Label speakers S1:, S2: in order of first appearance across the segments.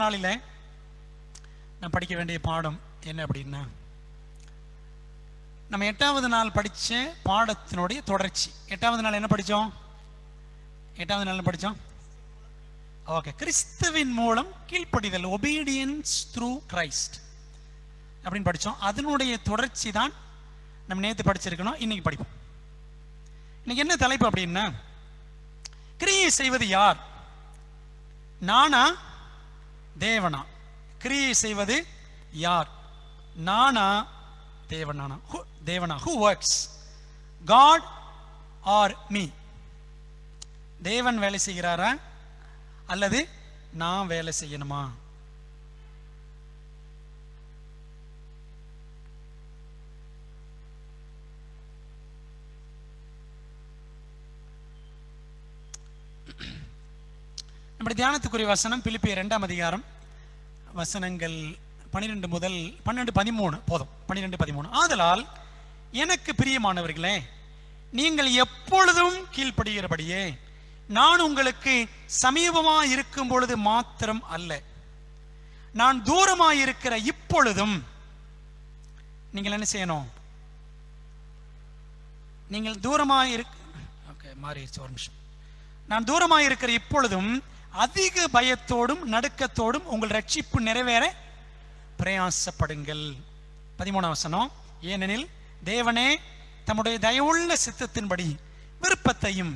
S1: நாளில் நான் படிக்க வேண்டிய பாடம் என்ன அப்படின்னா, நம்ம 8வது நாள் படித்த பாடத்தினுடைய தொடர்ச்சி. 8வது நாள் என்ன படித்தோம்? 8வது நாள் படித்தோம். ஓகே, கிறிஸ்துவின் மூலம் கீழ்ப்படிதல், ஒபீடியன்ஸ் த்ரூ கிரைஸ்ட் அப்படின்னு படித்தோம். அதனுடைய தொடர்ச்சி தான் நம்ம நேற்று படிச்சிருக்கணும். இன்னைக்கு படிப்போம். இன்னைக்கு என்ன தலைப்பு அப்படின்னா, கிரியை செய்வது யார், நானா தேவனா? கிரியை செய்வது யார், நானா தேவனானா? தேவனா, who works, God or me? தேவன் வேலை செய்கிறாரா அல்லது நான் வேலை செய்யணுமா? நம்முடைய தியானத்துக்குரிய வசனம் பிலிப்பியர் 2ஆம் அதிகாரம் வசனங்கள் 12 முதல் 13 போதும். 12-13. ஆதலால் எனக்கு பிரியமானவர்களே, நீங்கள் எப்பொழுதும் கீழ்ப்படுகிறபடியே நான் உங்களுக்கு சமீபமாக இருக்கும் பொழுது மாத்திரம் அல்ல, நான் தூரமாக இருக்கிற இப்பொழுதும். நீங்கள் என்ன செய்யணும்? நீங்கள் தூரமாக மாறிடுச்சு, ஒரு நிமிஷம். நான் தூரமாக இருக்கிற இப்பொழுதும் அதிக பயத்தோடும் நடுக்கத்தோடும் உங்கள் ரட்சிப்பு நிறைவேற பிரயாசப்படுங்கள். 13ஆம் வசனம். ஏனெனில் தேவனே தம்முடைய தயவுள்ள சித்தத்தின்படி விருப்பத்தையும்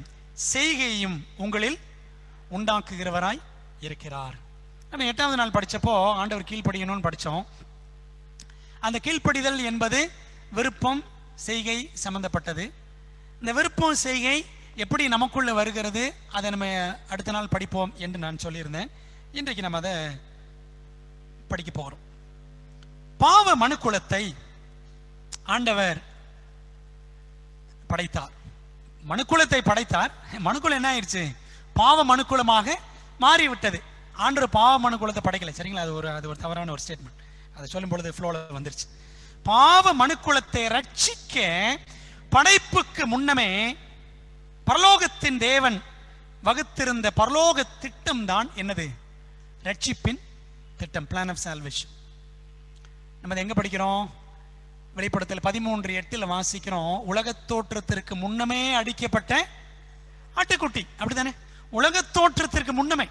S1: செய்கையையும் உங்களில் உண்டாக்குகிறவராய் இருக்கிறார். நம்ம 8வது நாள் படித்தப்போ ஆண்டவர் கீழ்ப்படியணும்னு படித்தோம். அந்த கீழ்ப்படிதல் என்பது விருப்பம் செய்கை சம்பந்தப்பட்டது. இந்த விருப்பம் செய்கை எப்படி நமக்குள்ள வருகிறது, அதை நம்ம அடுத்த நாள் படிப்போம் என்று நான் சொல்லியிருந்தேன். இன்றைக்கு நம்ம அதை படிக்க போகிறோம். பாவ மனுக்குலத்தை ஆண்டவர் படைத்தார். மனுக்குலத்தை படைத்தார். மனுக்குலம் என்ன ஆயிடுச்சு? பாவ மனுக்குலமாக மாறிவிட்டது. ஆண்டவர் பாவ மனுக்குலத்தை படைக்கல, சரிங்களா? அது ஒரு தவறான ஒரு ஸ்டேட்மெண்ட். அதை சொல்லும் பொழுது ஃப்ளோல வந்துருச்சு. பாவ மனுக்குலத்தை ரட்சிக்க படைப்புக்கு முன்னமே பரலோகத்தின் தேவன் வகுத்திருந்த பரலோக திட்டம் தான் என்னது? ரட்சிப்பின் திட்டம், பிளான் ஆஃப் சால்வேஷன். நம்ம எங்க படிக்கிறோம்? வெளிப்படுத்தல் 13:8 வாசிக்கிறோம். உலகத் தோற்றத்திற்கு முன்னமே அடிக்கப்பட்ட ஆட்டுக்குட்டி, அப்படித்தானே? உலகத் தோற்றத்திற்கு முன்னமே,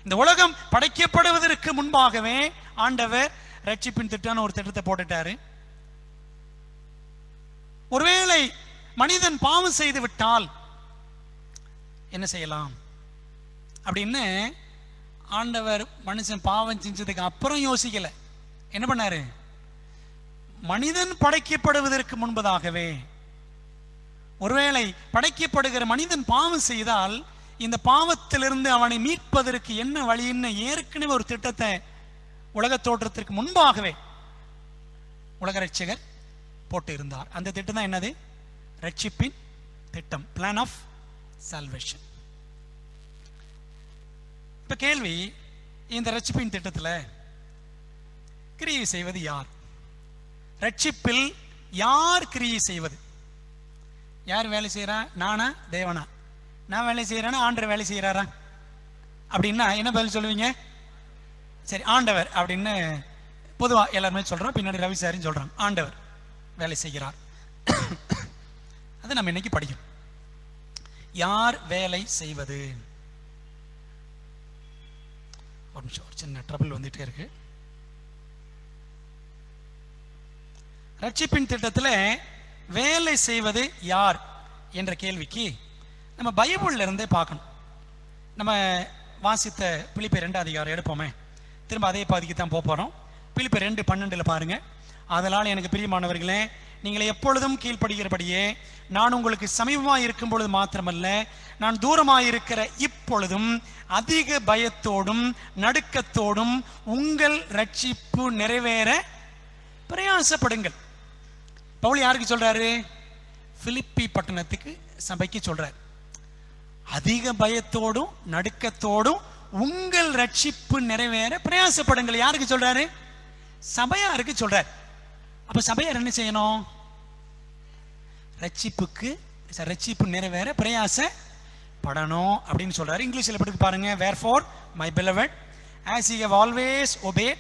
S1: இந்த உலகம் படைக்கப்படுவதற்கு முன்பாகவே ஆண்டவர் ரட்சிப்பின் திட்டம் ஒரு திட்டத்தை போட்டுட்டாரு. ஒருவேளை மனிதன் பாவம் செய்து விட்டால் என்ன செய்யலாம் அப்படின்னு ஆண்டவர் மனுஷன் பாவம் செஞ்சதுக்கு அப்புறம் யோசிக்கல. என்ன பண்ணாரு? மனிதன் படைக்கப்படுவதற்கு முன்பதாகவே, ஒருவேளை படைக்கப்படுகிற மனிதன் பாவம் செய்தால் இந்த பாவத்திலிருந்து அவனை மீட்பதற்கு என்ன வழின்னு ஏற்கனவே ஒரு திட்டத்தை உலக தோற்றத்திற்கு முன்பாகவே உலக ரட்சகர் போட்டு இருந்தார். அந்த திட்டம் தான் என்னது? ரட்சிப்பின் திட்டம், பிளான் ஆஃப் சால்வேஷன். இப்ப கேள்வி, இந்த ரட்சிப்பின் திட்டத்தில் கிரியை செய்வது யார்? ரட்சிப்பில் யார் கிரியை செய்வது? யார் வேலை செய்யறா? நானா தேவனா? நான் வேலை செய்யறேன்னா ஆண்டவர் வேலை செய்யறாரா அப்படின்னா என்ன பதில் சொல்லுவீங்க? சரி, ஆண்டவர் அப்படின்னு பொதுவா எல்லாருமே சொல்றோம். பின்னாடி ரவி சாரின்னு சொல்றாங்க. ஆண்டவர் வேலை செய்கிறார். அது நம்ம இன்னைக்கு படிக்கும். யார் வேலை செய்வது? ஒரு நிமிஷம், ஒரு சின்ன ட்ரபிள் வந்துட்டே இருக்கு. ரட்சிப்பின் திட்டத்தில் வேலை செய்வது யார் என்ற கேள்விக்கு நம்ம பைபிள்ல இருந்தே பார்க்கணும். நம்ம வாசித்த பிலிப்பியர் 2ஆம் அதிகாரம் எடுப்போமே, திரும்ப அதே பாதிக்கு தான் போறோம். பிலிப்பியர் 2:12 பாருங்க. அதனால் எனக்கு பிரியமானவர்களே, நீங்கள் எப்பொழுதும் கீழ்ப்படுகிறபடியே நான் உங்களுக்கு சமீபமாக இருக்கும் பொழுது மாத்திரமல்ல, நான் தூரமாக இருக்கிற இப்பொழுதும் அதிக பயத்தோடும் நடுக்கத்தோடும் உங்கள் ரட்சிப்பு நிறைவேற பிரயாசப்படுங்கள். பவுல் யாருக்கு சொல்றாரு? பிலிப்பி பட்டணத்துக்கு சபைக்கு சொல்றார். அதிக பயத்தோடும் நடுக்கத்தோடும் உங்கள் ரட்சிப்பு நிறைவேற பிரயாசப்படுங்கள். யாருக்கு சொல்றாரு? சபையாருக்கு சொல்றார். அப்ப சபையார் என்ன செய்யணும்? ரட்சிப்பு நிறைவேற பிரயாசப்படணும் அப்படின்னு சொல்றாரு. இங்கிலீஷ்ல படித்து பாருங்க. Wherefore my beloved, as ye have always obeyed,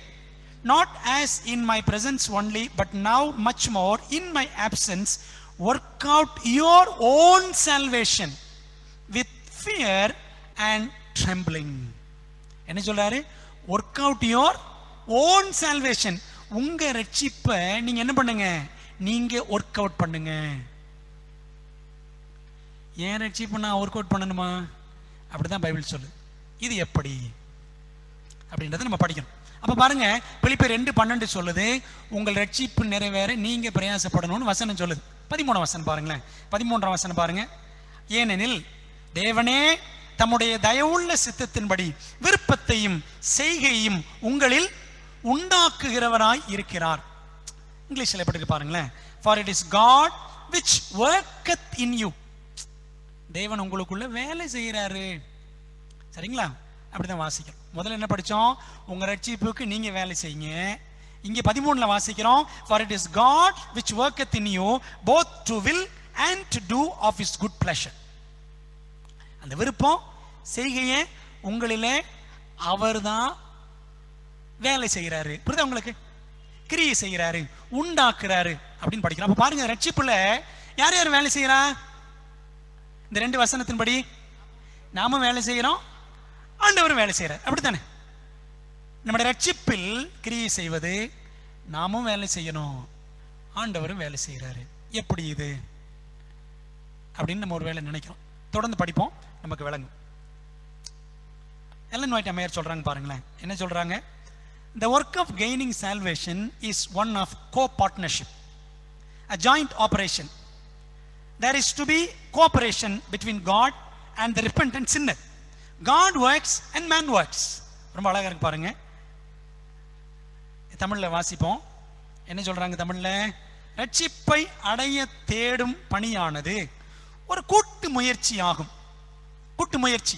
S1: not as in my presence only, but now much more in my absence, work out your own salvation with fear and trembling. என்ன சொல்றாரு? work out your own salvation. உங்க ரட்சிப்பை நீங்க என்ன பண்ணுங்க? நீங்க work out பண்ணுங்க. ஏன் ரட்சிப்பு நான் ஒர்க் அவுட் பண்ணணுமா? அப்படிதான் பைபிள் சொல்லு. இது எப்படி அப்படின்றத நம்ம படிக்கணும். அப்ப பாருங்க, பிலிப்பியர் 2:12 சொல்லுது, உங்கள் ரட்சிப்பு நிறைவேற நீங்க பிரயாசப்படணும்னு வசனம் சொல்லுது. 13ஆம் வசனம் பாருங்களேன். 13ஆம் வசனம் பாருங்க. ஏனெனில் தேவனே தம்முடைய தயவுள்ள சித்தத்தின்படி விருப்பத்தையும் செய்கையும் உங்களில் உண்டாக்குகிறவராய் இருக்கிறார். இங்கிலீஷ்ல எப்படி இருக்கு பாருங்களேன். For it is God which worketh in you. தேவன் உங்களுக்குள்ள வேலை செய்யறாரு. சரிங்களா? அப்படிதான் வாசிக்கிறோம். முதல்ல என்ன படிச்சோம்? உங்க ரட்சிப்புக்கு நீங்க வேலை செய்யுங்க. இங்க 13ல வாசிக்கிறோம், for it is God which worketh in you both to will and to do of his good pleasure. அந்த விருப்பம் செய்கையை உங்களிலே அவர்தான் வேலை செய்கிறாரு. புரியுதா உங்களுக்கு? கிரியை செய்கிறாரு, உண்டாக்குறாரு அப்படின்னு படிக்கிறோம். அப்ப பாருங்க, ரட்சிப்புல யார் யார் வேலை செய்யறா? இந்த 2 வசனத்தின்படி நாமும் வேலை செய்யறோம், ஆண்டவரும் வேலை செய்யறார். அப்படித்தானே? நம்முடைய ரட்சிப்பில் கிரியை செய்வது நாமும் வேலை செய்யணும், ஆண்டவரும் வேலை செய்யறாரு. எப்படி இது அப்படின்னு நம்ம ஒரு வேலை நினைக்கிறோம். தொடர்ந்து படிப்போம், நமக்கு விளங்கும். எல்லன் ஒயிட் அம்மையார் சொல்றாங்க பாருங்களேன். என்ன சொல்றாங்க? The work of gaining salvation is one of co-partnership, a joint operation. There is to be cooperation between God and the repentant sinner. God works and man works. ரொம்ப அழகா இருக்கு பாருங்க. தமிழ்ல வாசிப்போம். என்ன சொல்றாங்க தமிழ்ல? ரட்சிப்பை அடைய தேடும் பணியானது ஒரு கூட்டு முயற்சி ஆகும். கூட்டு முயற்சி,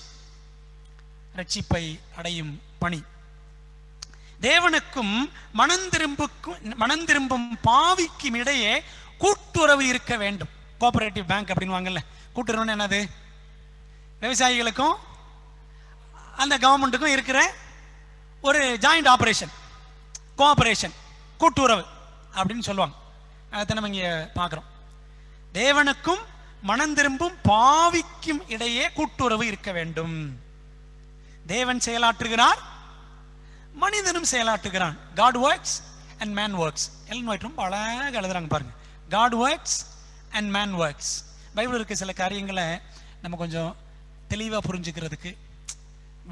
S1: ரட்சிப்பை அடையும் பணி. தேவனுக்கும் மனந்திரும்பும் பாவிக்கும் இடையே கூட்டுறவு இருக்க வேண்டும். கோஆபரேட்டிவ் பேங்க் அப்படின்னு வாங்கல்ல, கூட்டுறவுன்னு என்னது? விவசாயிகளுக்கும் அந்த கவர்மெண்ட்டுக்கும் இருக்கிற ஒரு ஜாயிண்ட் ஆபரேஷன், கோஆபரேஷன், கூட்டுறவு அப்படின்னு சொல்லுவாங்க. அதை நம்ம இங்கே பார்க்குறோம். தேவனுக்கும் மனந்திரும்பும் பாவிக்கும் இடையே கூட்டுறவு இருக்க வேண்டும். தேவன் செயலாற்றுகிறார், மனிதனும் செயலாற்றுகிறான். God works and man works. Ellan white ரொம்ப அழகாக எழுதுறாங்க பாருங்க. God works and man works. Bible இருக்க சில காரியங்களை நம்ம கொஞ்சம் தெளிவாக புரிஞ்சுக்கிறதுக்கு,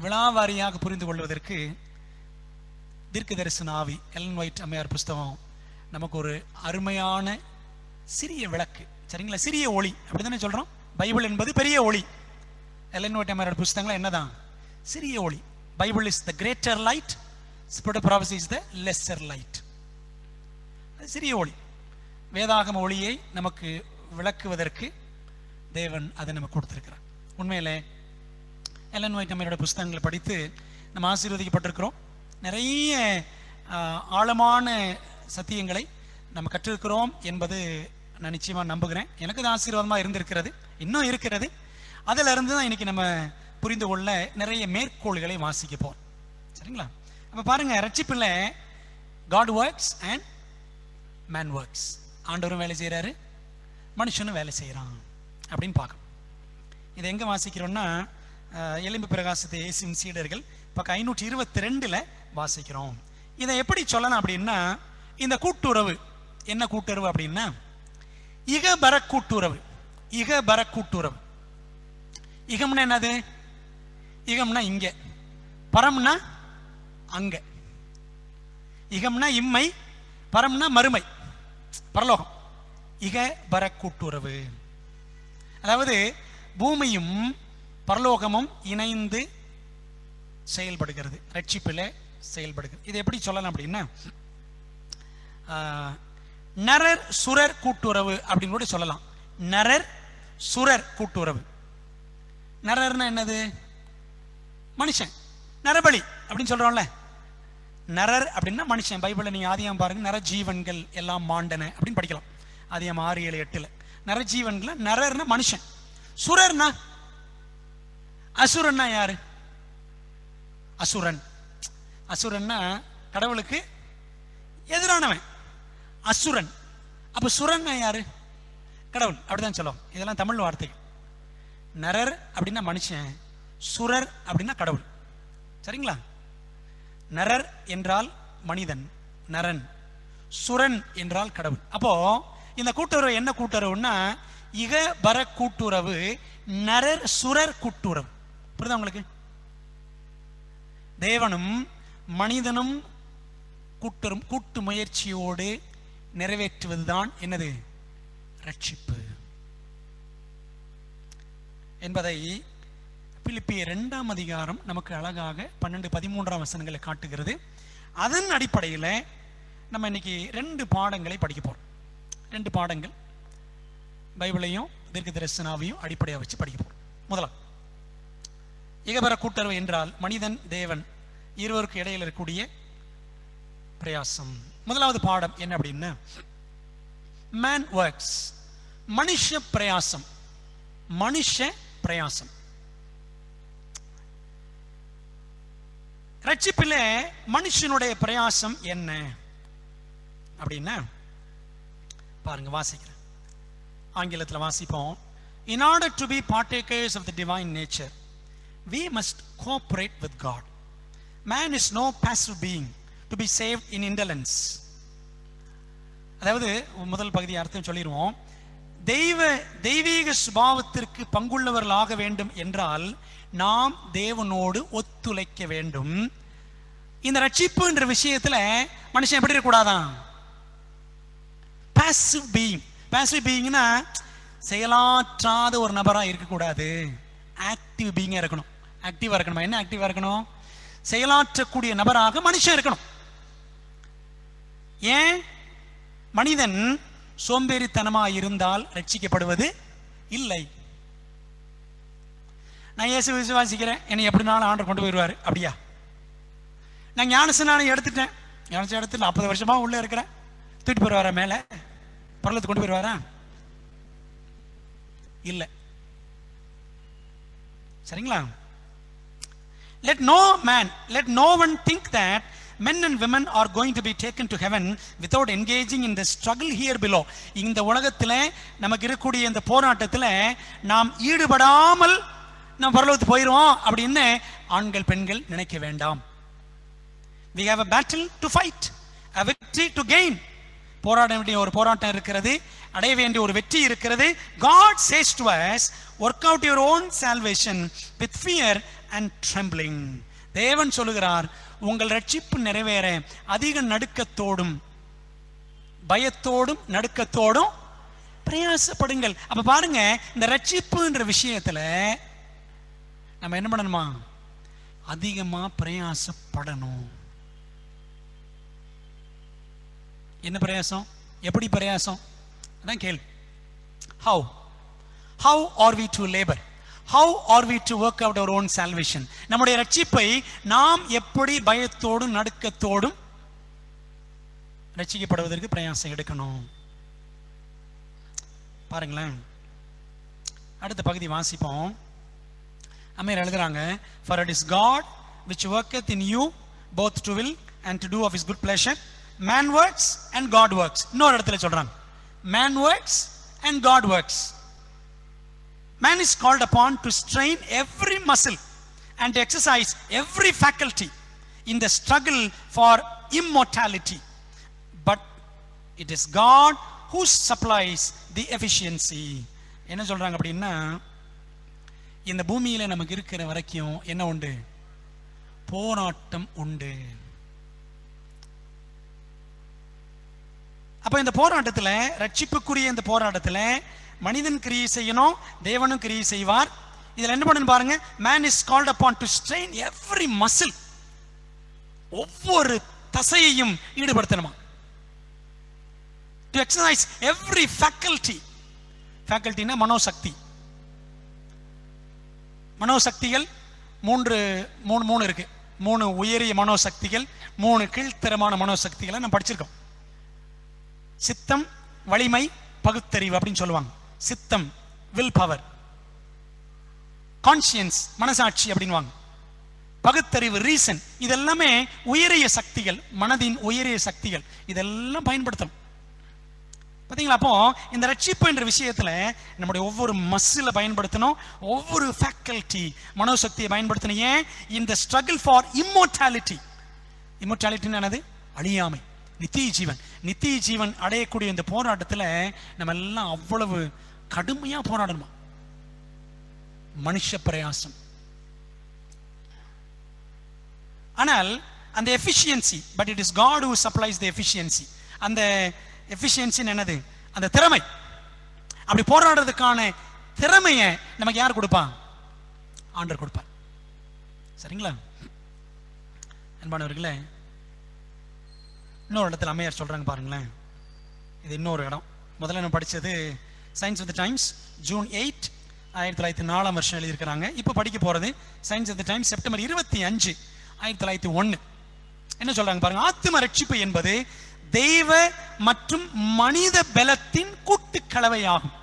S1: விழாவாரியாக புரிந்து கொள்வதற்கு தீர்க்க தரிசன ஆவி, எல்லன் ஒயிட் அம்மையார் புஸ்தகம் நமக்கு ஒரு அருமையான சிறிய விளக்கு. சரிங்களா? சிறிய ஒளி அப்படித்தானே சொல்றோம். பைபிள் என்பது பெரிய ஒளி. எல்லன் ஒயிட் அம்மையார் புஸ்தகங்கள் என்னதான்? சிறிய ஒளி. Bible is the greater light, spirit of prophecy is the lesser light. சிறிய ஒளி. வேதாகம ஒளியை நமக்கு விளக்குவதற்கு தேவன் அதை நமக்கு கொடுத்திருக்கிறார். உண்மையிலே எல்லன் ஒயிட் அம்மையாரோட புஸ்தகங்களை படித்து நம்ம ஆசீர்வதிக்கப்பட்டிருக்கிறோம். நிறைய ஆழமான சத்தியங்களை நம்ம கற்றிருக்கிறோம் என்பது நான் நிச்சயமா நம்புகிறேன். எனக்கு அது ஆசீர்வாதமாக இருந்திருக்கிறது, இன்னும் இருக்கிறது. அதில் இருந்து தான் இன்னைக்கு நம்ம புரிந்து கொள்ள நிறைய மேற்கோள்களை வாசிக்க போறோம். சரிங்களா? அப்ப பாருங்க, ரட்சிப்புல God works and man works. ஆண்டவரும் வேலை செய்யறாரு, மனுஷனும் வேலை செய்யறான் அப்படின்னு பார்க்கணும். இதை எங்க வாசிக்கிறோம்னா, எலும்பு பிரகாசத்தை இயேசுவின் சீடர்கள் பக்கம் 522 வாசிக்கிறோம். இதை எப்படி சொல்லலாம் அப்படின்னா, இந்த கூட்டுறவு என்ன கூட்டுறவு அப்படின்னா, இகபர கூட்டுறவு. இகபர கூட்டுறவு. இகம்னா என்னது? இகம்னா இங்க, பரம்னா அங்க. இகம்னா இம்மை, பரம்னா மறுமை, பரலோகம். இகபர கூட்டுறவு. அதாவது பூமியும் பரலோகமும் இணைந்து செயல்படுகிறது, ரட்சிப்பில் செயல்படுகிறது. இது எப்படி சொல்லலாம் அப்படின்னா, நரர் சுரர் கூட்டுறவு அப்படின்னு கூட சொல்லலாம். நரர் சுரர் கூட்டுறவு. நரர்னா என்னது? மனுஷன். நரபலி அப்படின்னு சொல்றோம்ல, நரர் அப்படின்னா மனுஷன். பைபிள்ல நீங்க ஆதியாம் பாருங்க, நரஜீவன்கள் எல்லாம் மாண்டன அப்படின்னு படிக்கலாம். ஆதியாம் 6, 7, 8. நரஜீவன்கள். நரர்னா மனுஷன். சுரர்னா, அசுரன்னா யாரு? அசுரன். அசுரன்னா கடவுளுக்கு எதிரானவன் அசுரன். அப்ப சுரன் யாரு? கடவுள். அப்படிதான் சொல்லுவோம். இதெல்லாம் தமிழ் வார்த்தை. நரர் அப்படின்னா மனுஷன், சுரர் அப்படின்னா கடவுள். சரிங்களா? நரர் என்றால் மனிதன், நரன். சுரன் என்றால் கடவுள். அப்போ இந்த கூட்டுறவு என்ன கூட்டுறவுன்னா இக பர கூட்டுறவு, நரர் சுரர் கூட்டுறவு. புரியுதா உங்களுக்கு? தேவனும் மனிதனும் கூட்டு முயற்சியோடு நிறைவேற்றுவதுதான் என்னது? ரட்சிப்பு என்பதை பிலிப்பியர் 2ஆம் அதிகாரம் நமக்கு அழகாக 12-13 வசனங்களை காட்டுகிறது. அதன் அடிப்படையில் நம்ம இன்னைக்கு 2 பாடங்களை படிக்க போறோம். 2 பாடங்கள் பைபிளையும் தீர்க்க தரிசனாவையும் அடிப்படையாக வச்சு படிக்க போறோம். முதலாம், இகபர கூட்டுறவு என்றால் மனிதன் தேவன் இருவருக்கு இடையில் இருக்கக்கூடிய பிரயாசம். முதலாவது பாடம் என்ன அப்படின்னா மேன் ஒர்க்ஸ், மனுஷ பிரயாசம். மனுஷ பிரயாசம். ரட்சிப்பிலே மனுஷனுடைய பிரயாசம் என்ன அப்படின்னா பாருங்க, வாசிக்கிறேன். ஆங்கிலத்தில் வாசிப்போம். In order to be partakers of the divine nature, we must cooperate with God. Man is no passive being to be saved in indolence. அதாவது முதல் பகுதி அர்த்தம் சொல்லிடுவோம். தெய்வீக சுபாவத்திற்கு பங்குள்ளவர்களாக வேண்டும் என்றால் நாம் தேவனோடு ஒத்துழைக்க வேண்டும். இந்த ரட்சிப்பு என்ற விஷயத்துல மனுஷன் எப்படி இருக்கக்கூடாதான்? Passive being. பாசிவ் பீயிங்னா செயலாற்றாத ஒரு நபரா இருக்கக்கூடாது, ஆக்டிவ் பீயிங்கா இருக்கணும். ஆக்டிவா இருக்கணும். என்ன ஆக்டிவா இருக்கணும்? செயலாற்றக்கூடிய நபராக மனுஷன் இருக்கணும். ஏன்? மனிதன் சோம்பேறித்தனமா இருந்தால் ரட்சிக்கப்படுவது இல்லை. நான் இயேசு விசுவாசிக்கிறேன், என்னை எப்படினாலும் ஆண்டவர் கொண்டு போயிடுவாரு. அப்படியா? நான் ஞானஸ்நானம் எடுத்துட்டேன், ஞானஸ்நானம் எடுத்து 40 வருஷமா உள்ள இருக்கிறேன், தூக்கிட்டு போயிடுவாரா மேல? பரலோகத்துக்கு கொண்டு போயிடுவாரா? இல்ல. சரிங்களா? Let no one think that men and women are going to be taken to heaven without engaging in the struggle here below. இந்த உலகத்துல நமக்கு இருக்கக்கூடிய இந்த போராட்டத்துல நாம் ஈடுபடாமல் நாம் பரலோகத்துக்கு போயிடுவோம் அப்படின்னு ஆண்கள் பெண்கள் நினைக்க வேண்டாம். We have a battle to fight, a victory to gain. போராட வேண்டிய ஒரு போராட்டம் இருக்கிறது, அடைய வேண்டிய ஒரு வெற்றி இருக்கிறது. God says to us, work out your own salvation with fear and trembling. தேவன் சொல்லுகிறார், உங்கள் ரட்சிப்பு நிறைவேற அதிக நடுக்கத்தோடும் பயத்தோடும் நடுக்கத்தோடும் பிரயாசப்படுங்கள். அப்ப பாருங்க, இந்த ரட்சிப்புன்ற விஷயத்துல நம்ம என்ன பண்ணணுமா? அதிகமா பிரயாசப்படணும். என்ன பிரயாசம்? எப்படி பிரயாசம்? அதான் கேள்வி. How are we to labor? How are we to work out our own salvation? நம்முடைய ரட்சிப்பை நாம் எப்படி பயத்தோடும் நடுக்கத்தோடும் ரட்சிக்கப்படுவதற்கு பிரயாசம் எடுக்கணும்? பாருங்களேன், அடுத்த பகுதி வாசிப்போம். அம்மையார் எழுதுறாங்க, for it is God which worketh in you both to will and to do of his good pleasure. Man works and God works. இன்னொரு இடத்துல சொல்றாங்க, man works and God works. Man is called upon to strain every muscle and to exercise every faculty in the struggle for immortality. But it is God who supplies the efficiency. என்ன சொல்றாங்க அப்படின்னா, இந்த பூமியில நமக்கு இருக்கிற வரைக்கும் என்ன உண்டு? போராட்டம் உண்டு. அப்ப இந்த போராட்டத்துல, ரட்சிப்புக்குரிய இந்த போராட்டத்துல மனிதன் கிரியை செய்யணும், தேவனும் கிரியை செய்வார். இதுல என்ன பண்ணணும் பாருங்க, man is called upon to strain every muscle. ஒவ்வொரு தசையையும் ஈடுபடுத்தணுமா? to exercise every faculty. facultyனா மனோசக்தி. மனோசக்திகள் மூணு இருக்கு. 3 உயரிய மனோசக்திகள், 3 கீழ்த்தரமான மனோசக்திகளை நம்ம படிச்சிருக்கோம். சித்தம், வலிமை, பகுத்தறிவு அப்படின்னு சொல்லுவாங்க. சித்தம் வில் பவர், கான்சியன்ஸ் மனசாட்சி அப்படின்வாங்க, பகுத்தறிவு, ரீசன், இதெல்லாமே உயரிய சக்திகள், மனதின் உயரிய சக்திகள். இதெல்லாம் பயன்படுத்தணும். பார்த்தீங்களா? அப்போ இந்த ரட்சிப்பு என்ற விஷயத்துல நம்முடைய ஒவ்வொரு மசிலை பயன்படுத்தணும், ஒவ்வொரு ஃபேக்கல்டி, மனோசக்தியை பயன்படுத்தணும். ஏன்? இந்த ஸ்ட்ரகிள் ஃபார் இம்மோர்டாலிட்டி. இம்மோர்டாலிட்டின்னு என்னது? அழியாமை, நித்திய ஜீவன். நித்திய ஜீவன் அடையக்கூடிய இந்த போராட்டத்தில் நம்ம எல்லாம் அவ்வளவு கடுமையா போராடணுமா? மனுஷ பிரயாசம். ஆனால் அந்த efficiency, but it is God who supplies the efficiency. அந்த எஃபிஷியன்சி என்னது? அந்த திறமை. அப்படி போராடுறதுக்கான திறமையை நமக்கு யார் கொடுப்பான்? ஆண்டவர் கொடுப்பார். சரிங்களா? அன்பானவர்களே, இன்னொரு இடத்துல அம்மையார் சொல்றாங்க பாருங்களேன். இது இன்னொரு இடம். முதல்ல நம்ம படித்தது signs of the times, June 8, 1904 எழுதியிருக்கிறாங்க. இப்போ படிக்க போறது signs of the times, September 25, 1901. என்ன சொல்றாங்க பாருங்க. ஆத்தும ரட்சிப்பு என்பது தெய்வ மற்றும் மனித பலத்தின் கூட்டு கலவையாகும்.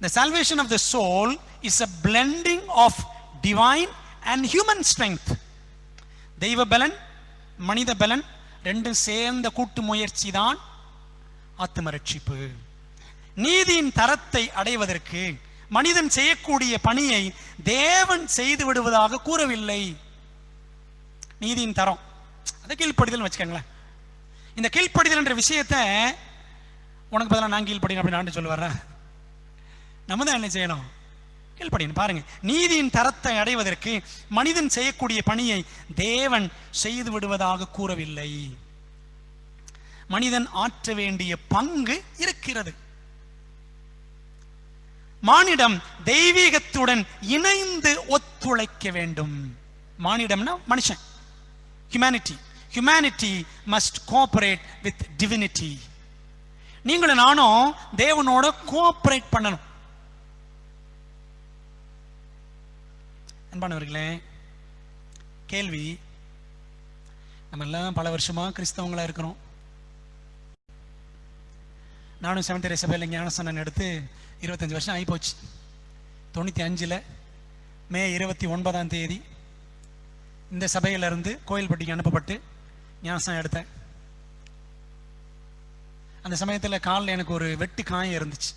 S1: The salvation of the soul is a blending of divine and human strength. தெய்வ பலன், மனித பலன் ரெண்டும் சேர்ந்த கூட்டு முயற்சி தான் ஆத்தும ரட்சிப்பு. நீதியின் தரத்தை அடைவதற்கு மனிதன் செய்யக்கூடிய பணியை தேவன் செய்து விடுவதாக கூறவில்லை. நீதியின் தரம், அதை கீழ்ப்படிதல் வச்சுக்கோங்களேன். இந்த கீழ்ப்படிதல் என்ற விஷயத்தை உனக்கு பதிலாக நான் கீழ்ப்படினேன் அப்படின்னு நான் சொல்லுவார? நம்ம தான் என்ன செய்யணும்? கீழ்ப்படினு. பாருங்க, நீதியின் தரத்தை அடைவதற்கு மனிதன் செய்யக்கூடிய பணியை தேவன் செய்து விடுவதாக கூறவில்லை. மனிதன் ஆற்ற வேண்டிய பங்கு இருக்கிறது. மானிடம் தெய்வீகத்துடன் இணைந்து ஒத்துழைக்க வேண்டும். மானிடம்னா மனுஷன், humanity. Humanity must cooperate with divinity. நீங்களும் நானும் தேவனோட கோஆபரேட் பண்ணணும். அன்பானவர்களே, கேள்வி, நம்ம எல்லாம் பல வருஷமா கிறிஸ்தவங்களா இருக்கிறோம். நானும் செவன்த் சபையில் ஞானஸ்நானம் எடுத்து 25 வருஷம் ஆகி போச்சு. 95 மே 29 இந்த சபையிலிருந்து கோயில்பட்டிக்கு அனுப்பப்பட்டு ஞானஸ்நானம் எடுத்தேன். அந்த சமயத்தில் காலில் எனக்கு ஒரு வெட்டு காயம் இருந்துச்சு,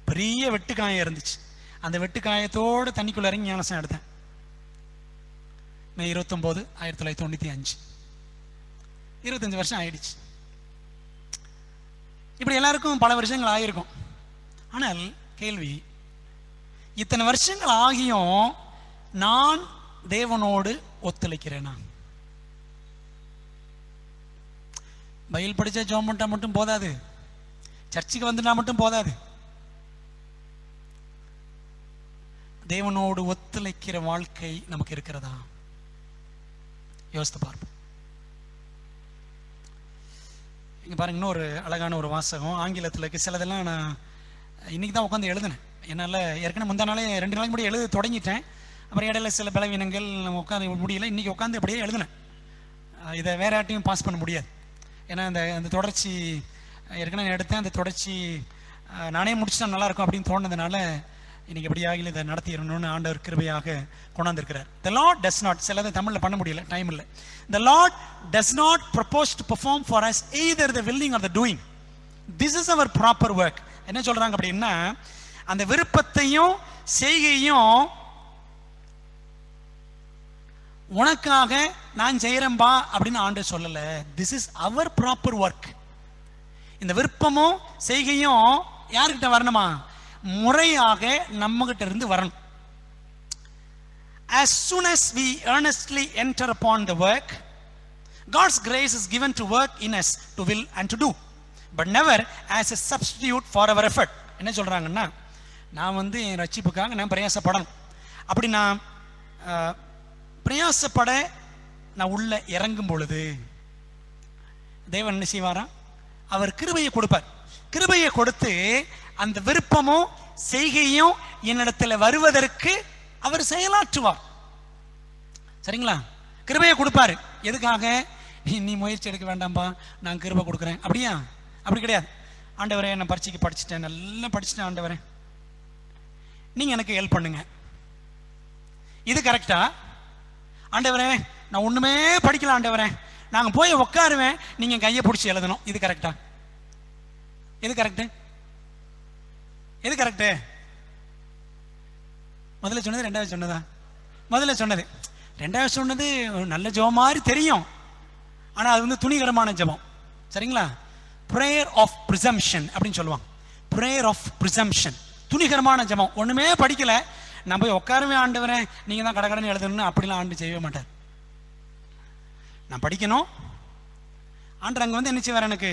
S1: பெரிய வெட்டு காயம் இருந்துச்சு. அந்த வெட்டு காயத்தோடு தண்ணிக்குள்ள இறங்கி ஞானஸ்நானம் எடுத்தேன். மே 29, 1995. 25 வருஷம் ஆயிடுச்சு. இப்படி எல்லாருக்கும் பல வருஷங்கள் ஆகியிருக்கும். ஆனால் கேள்வி, இத்தனை வருஷங்கள் ஆகியும் நான் தேவனோடு ஒத்துழைக்கிறேனா? பைபிள் படிச்சா ஜெபம் பண்ணிட்டா மட்டும் போதாது, சர்ச்சுக்கு வந்துட்டா மட்டும் போதாது. தேவனோடு ஒத்துழைக்கிற வாழ்க்கை நமக்கு இருக்கிறதா? யோசித்து பார்ப்போம். இங்கே பாருங்க, இன்னொரு அழகான ஒரு வாசகம் ஆங்கிலத்தில் இருக்கு. சிலதெல்லாம் நான் இன்னைக்கு தான் உட்காந்து எழுதினேன். என்னால் ஏற்கனவே முந்தா நாளே 2 நாளைக்கு முன்னாடி எழுத தொடங்கிட்டேன். அப்புறம் இடையில சில பலவீனங்கள் உட்காந்து முடியல. இன்னைக்கு உட்காந்து அப்படியே எழுதினேன். இதை வேற யார்ட்டையும் பாஸ் பண்ண முடியாது. ஏன்னா அந்த தொடர்ச்சி ஏற்கனவே எடுத்தேன். அந்த தொடர்ச்சி நானே முடிச்சுட்டா நல்லா இருக்கும் அப்படின்னு தோணுனதுனால இன்னைக்கு எப்படியாக இதை நடத்திடணும்னு ஆண்டவர் கிருபையாக கொண்டாந்துருக்கிறார். The Lord does not, சிலதை தமிழில் பண்ண முடியல, டைம் இல்லை. The Lord does not propose to perform for us either the willing or the doing. This is our proper work. என்ன சொல்றாங்க அப்படின்னா, அந்த விருப்பத்தையும் செய்கையும் உனக்காக நான் செய்யறேன்பா அப்படின்னு ஆண்டவர் சொல்லல. This is our proper work. இந்த விருப்பமும் செய்கையும் யார்கிட்ட வரணுமா? முறையாக நம்ம கிட்ட இருந்து வரணும். As soon as we earnestly enter upon the work, God's grace is given to work in us to will and to do, but never as a substitute for our effort. என்ன சொல்றாங்கன்னா, நான் என் ரட்சிப்புக்காக நான் பிரயாசப்படணும். அப்படி நான் பிரயாசப்பட நான் உள்ள இறங்கும் பொழுது தேவன் என்ன செய்வாரா? அவர் கிருபையை கொடுப்பார். கிருபையை கொடுத்து அந்த விருப்பமும் செய்கையும் என்னிடத்தில் வருவதற்கு அவர் செயலாற்றுவார். சரிங்களா? கிருபையை கொடுப்பாரு. எதுக்காக? நீ முயற்சி எடுக்க வேண்டாம்பா, நான் கிருபை கொடுக்குறேன். அப்படியா? அப்படி கிடையாது. ஆண்டவரே, நான் பரீட்சைக்கு படிச்சுட்டேன், நல்லா படிச்சுட்டேன், ஆண்டவரே நீங்க எனக்கு ஹெல்ப் பண்ணுங்க. இது கரெக்டா? ஆண்டவரே நான் ஒண்ணுமே படிக்கல ஆண்டவரே, நாங்க போய் உட்காருவேன், நீங்க கையை பிடிச்சி எழுதணும், இது கரெக்டா? எது கரெக்ட்? எது கரெக்ட்? முதல்ல சொன்னது ரெண்டாவது சொன்னதா? முதல்ல சொன்னது. ரெண்டாவது சொன்னது நல்ல ஜெபம் மாதிரி தெரியும், ஆனா அது வந்து துணிகரமான ஜெபம். சரிங்களா? பிரேயர் ஆஃப் பிரிசம்ஷன் அப்படின்னு சொல்லுவாங்க. பிரேயர் ஆஃப் பிரிசம்ஷன், துணிகரமான ஜெபம். ஒண்ணுமே படிக்கல, நான் போய் உட்காருவேன் ஆண்டவரே, நீங்க தான் கடகடன்னு எழுதணும்னு அப்படிலாம் ஆண்டு செய்ய மாட்டார். நான் படிக்கணும், ஆண்டு அங்க வந்து என்ன செய்வார், எனக்கு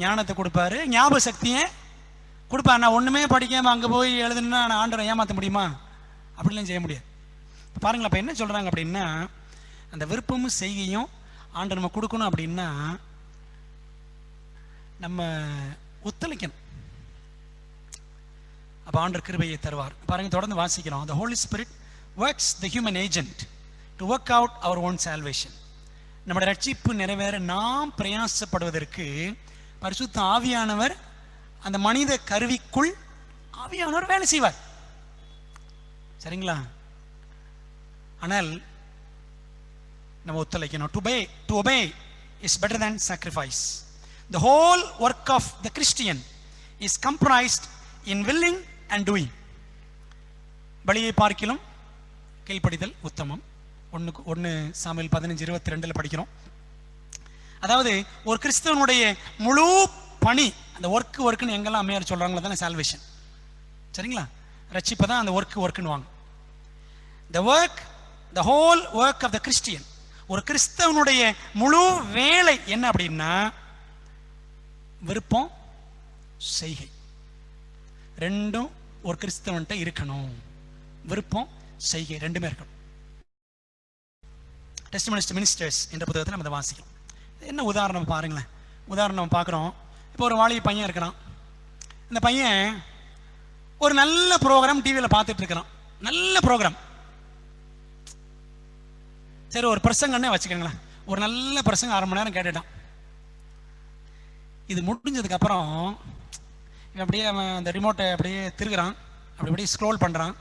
S1: ஞானத்தை கொடுப்பாரு, ஞாபக சக்தியை கொடுப்பாரு. நான் ஒண்ணுமே படிக்காம அங்க போய் எழுதுனா நான் ஆண்டவரை ஏமாற்ற முடியுமா? அப்படிலாம் செய்ய முடியாது. பாருங்களேன், அப்ப என்ன சொல்றாங்க அப்படின்னா, அந்த விருப்பமும் செய்கையும் ஆண்டு நம்ம கொடுக்கணும் அப்படின்னா நம்ம ஒத்துழைக்கணும். அப்ப ஆண்டவர் கிருபையை தருவார். பாருங்க, தொடர்ந்து வாசிக்கிறோம். The Holy Spirit works the human agent to work out our own salvation. நம்முடைய ரட்சிப்பு நிறைவேற நாம் பிரயாசப்படுவதற்கு பரிசுத்த ஆவியானவர் அந்த மனித கருவிக்குள் ஆவியானவர் வேலை செய்வார். சரிங்களா? ஆனால் நம்ம ஒத்துழைக்கணும். To obey is better than sacrifice. The whole work of the Christian is comprised in willing and doing. பலியை பார்க்கிலும் கீழ்ப்படிதல் உத்தமம். 1 சாமுவேல் 15:22 படிக்கிறோம். அதாவது ஒரு கிறிஸ்தவனுடைய முழு பணி, அந்த ஒர்க்குன்னு எங்கெல்லாம் அம்மையார் சொல்றாங்களோ தானே சால்வேஷன். சரிங்களா? ரட்சிப்பை தான் அந்த ஒர்க்குன்னு வாங்க. the whole work of the Christian, ஒரு கிறிஸ்தவனுடைய முழு வேலை என்ன அப்படின்னா விருப்பம் செய்கை ரெண்டும் ஒரு கிறிஸ்தவன்கிட்ட இருக்கணும். விருப்பம் செய்கை ரெண்டுமே இருக்கணும். டெஸ்டிமனிஸ் மினிஸ்டர்ஸ் என்ற புத்தகத்தில் நம்ம அதை வாசிக்கிறோம். என்ன உதாரணம் பாருங்களேன். உதாரணம் பார்க்குறோம். இப்போ ஒரு வாலிப பையன் இருக்கிறான். இந்த பையன் ஒரு நல்ல ப்ரோக்ராம் டிவியில் பார்த்துட்டு இருக்கிறான். நல்ல ப்ரோக்ராம். சரி, ஒரு பிரசங்கன்னே வச்சுக்கோங்களேன். ஒரு நல்ல பிரசங்கம் 1/2 மணி நேரம் கேட்டுட்டான். இது முடிஞ்சதுக்கு அப்புறம் அப்படியே அவன் அந்த ரிமோட்டை அப்படியே திருகுறான், அப்படியே ஸ்க்ரோல் பண்ணுறான்.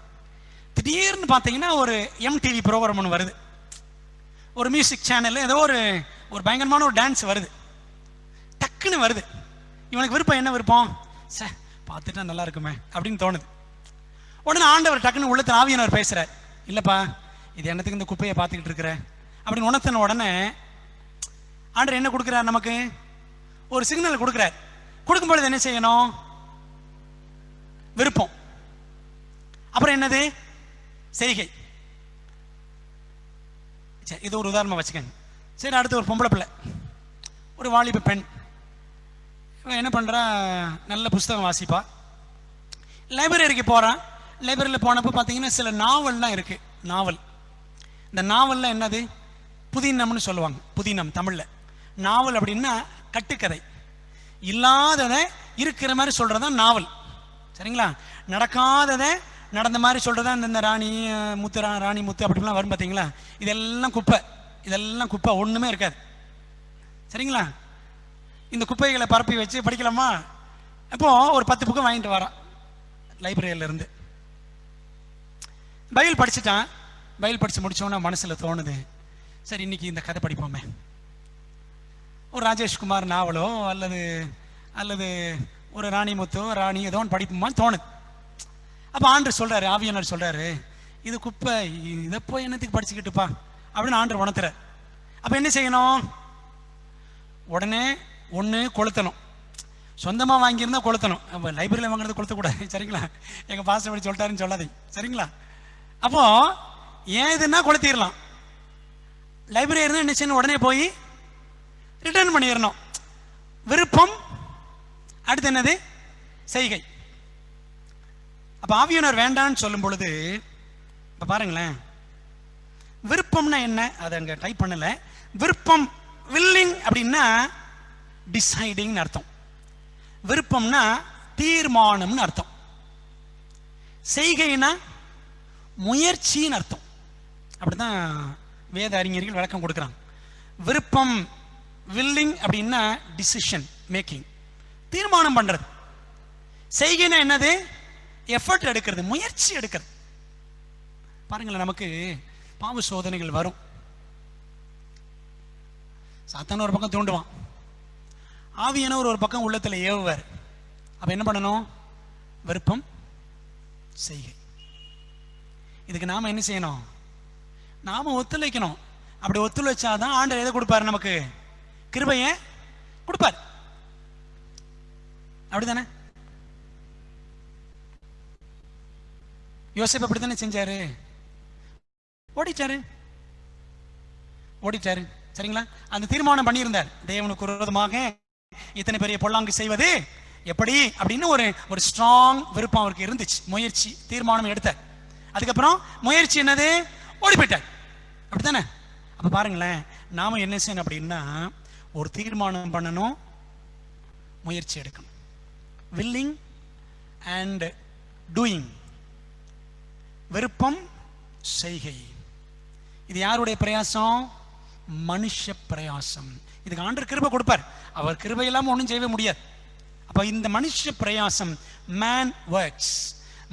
S1: திடீர்னு பார்த்தீங்கன்னா ஒரு MTV ப்ரோக்ராம் ஒன்று வருது. ஒரு மியூசிக் சேனலில் ஏதோ ஒரு பயங்கரமான ஒரு டான்ஸ் வருது. டக்குன்னு வருது. இவனுக்கு விருப்பம் என்ன விருப்பம்? சே, பார்த்துட்டா நல்லா இருக்குமே அப்படின்னு தோணுது. உடனே ஆண்டவர் டக்குன்னு உள்ளத்தில் ஆவியானவர் பேசுகிறார். இல்லைப்பா, இது என்னத்துக்கு இந்த குப்பையை பார்த்துக்கிட்டு இருக்கிற அப்படின்னு உணர்த்தின உடனே ஆண்டவர் என்ன கொடுக்குறார்? நமக்கு ஒரு சிக்னல் கொடுக்குறார். கொடுக்கும்பொழுது என்ன செய்யணும்? விருப்பம். அப்புறம் என்னது? செய்கை. சரி, இது ஒரு உதாரணமாக வச்சுக்கோங்க. சரி, அடுத்து ஒரு பொம்பளை பிள்ளை, ஒரு வாலிப பெண். என்ன பண்ணுறா? நல்ல புஸ்தகம் வாசிப்பா. லைப்ரரிக்கு போகிறான். லைப்ரரியில் போனப்போ பார்த்தீங்கன்னா சில நாவல்லாம் இருக்குது. நாவல். இந்த நாவலில் என்னது? புதினம்னு சொல்லுவாங்க. புதினம் தமிழில். நாவல் அப்படின்னா கட்டுக்கதை. இல்லாததை இருக்கிற மாதிரி சொல்கிறதான் நாவல். சரிங்களா? நடக்காததை நடந்த மாதிரி சொல்கிறதா இந்த ராணி முத்து அப்படிலாம் வரும் பார்த்தீங்களா? இதெல்லாம் குப்பை. இதெல்லாம் குப்பை, ஒன்றுமே இருக்காது. சரிங்களா? இந்த குப்பைகளை பரப்பி வச்சு படிக்கலாமா? அப்போ ஒரு 10 புக்கு வாங்கிட்டு வரான் லைப்ரரியிலேருந்து. பைபிள் படிச்சுட்டான். பைபிள் படித்து முடித்தோன்னா மனசில் தோணுது, சரி இன்னைக்கு இந்த கதை படிப்போமே. ஒரு ராஜேஷ்குமார் நாவலோ அல்லது ஒரு ராணி ஏதோ ஒன்று படிப்போமான்னு தோணுது. அப்போ ஆண்டவர் சொல்கிறாரு, ஆவியானவர் சொல்கிறாரு, இது குப்பை, இதை போய் என்னத்துக்கு படிச்சுக்கிட்டுப்பா அப்படின்னு ஆண்டவர் உணர்த்துறார். அப்போ என்ன செய்யணும்? உடனே ஒன்று கொளுத்தணும். சொந்தமாக வாங்கியிருந்தா கொளுத்தணும். அப்போ லைப்ரரியில் வாங்குறது கொளுத்தக்கூடாது. சரிங்களா? எங்கள் பாஸ்டர் அப்படி சொல்லிட்டாருன்னு சொல்லாதீங்க. சரிங்களா? அப்போ ஏன் இதுன்னா கொளுத்திடலாம். லைப்ரரி இருந்தால் என்ன செய்யணும்? உடனே போய் ரிட்டர்ன் பண்ணிடணும். விருப்பம். அடுத்து என்னது? செய்கை. அப்போ ஆவியானவர் வேண்டான்னு சொல்லும் பொழுது இப்போ பாருங்களேன், விருப்பம்னா என்ன? அதை அங்கே டைப் பண்ணல. விருப்பம் வில்லிங் அப்படின்னா டிசைடிங்னு அர்த்தம். விருப்பம்னா தீர்மானம்னு அர்த்தம். செய்கைனா முயற்சின்னு அர்த்தம். அப்படிதான் வேத அறிஞர்கள் விளக்கம் கொடுக்குறாங்க. விருப்பம் வில்லிங் அப்படின்னா டிசிஷன் மேக்கிங், தீர்மானம் பண்றது. செய்கைனா என்னது? எஃபர்ட் எடுக்கிறது, முயற்சி எடுக்கிறது. பாருங்களேன், நமக்கு பாவ சோதனைகள் வரும். சாத்தான் ஒரு பக்கம் தூண்டுவான், ஆவியானவர் ஒரு பக்கம் உள்ளத்தில் ஏவுவார். அப்ப என்ன பண்ணணும்? விருப்பம் செய்கை. இதுக்கு நாம என்ன செய்யணும்? நாம ஒத்துழைக்கணும். அப்படி ஒத்துழைச்சாதான் ஆண்டவர் எதை கொடுப்பாரு? நமக்கு கிருபையை கொடுப்பார். அப்படித்தானே? யோசேப்பு அப்படித்தானே செஞ்சாரு? ஓடிட்டாரு. சரிங்களா? அந்த தீர்மானம் பண்ணியிருந்தார், தேவனுக்கு விரோதமாக இத்தனை பெரிய பொல்லாங்கு செய்வது எப்படி அப்படின்னு ஒரு ஸ்ட்ராங் விருப்பம் அவருக்கு இருந்துச்சு. முயற்சி, தீர்மானம் எடுத்தார். அதுக்கப்புறம் முயற்சி என்னது? ஓடி போயிட்டார். அப்படித்தானே? அப்ப பாருங்களேன், நாம என்ன செய்யணும் அப்படின்னா, ஒரு தீர்மானம் பண்ணணும், முயற்சி எடுக்கணும். வில்லிங் அண்ட் டூயிங், விருப்பம் செய்கை. இது யாருடைய பிரயாசம்? மனுஷ பிரயாசம். இதுக்கு ஆண்டவர் கிருபை கொடுப்பார். அவர் கிருபை இல்லாம ஒன்றும் செய்ய முடியாது. அப்ப இந்த மனுஷ பிரயாசம், மேன் ஒர்க்ஸ்,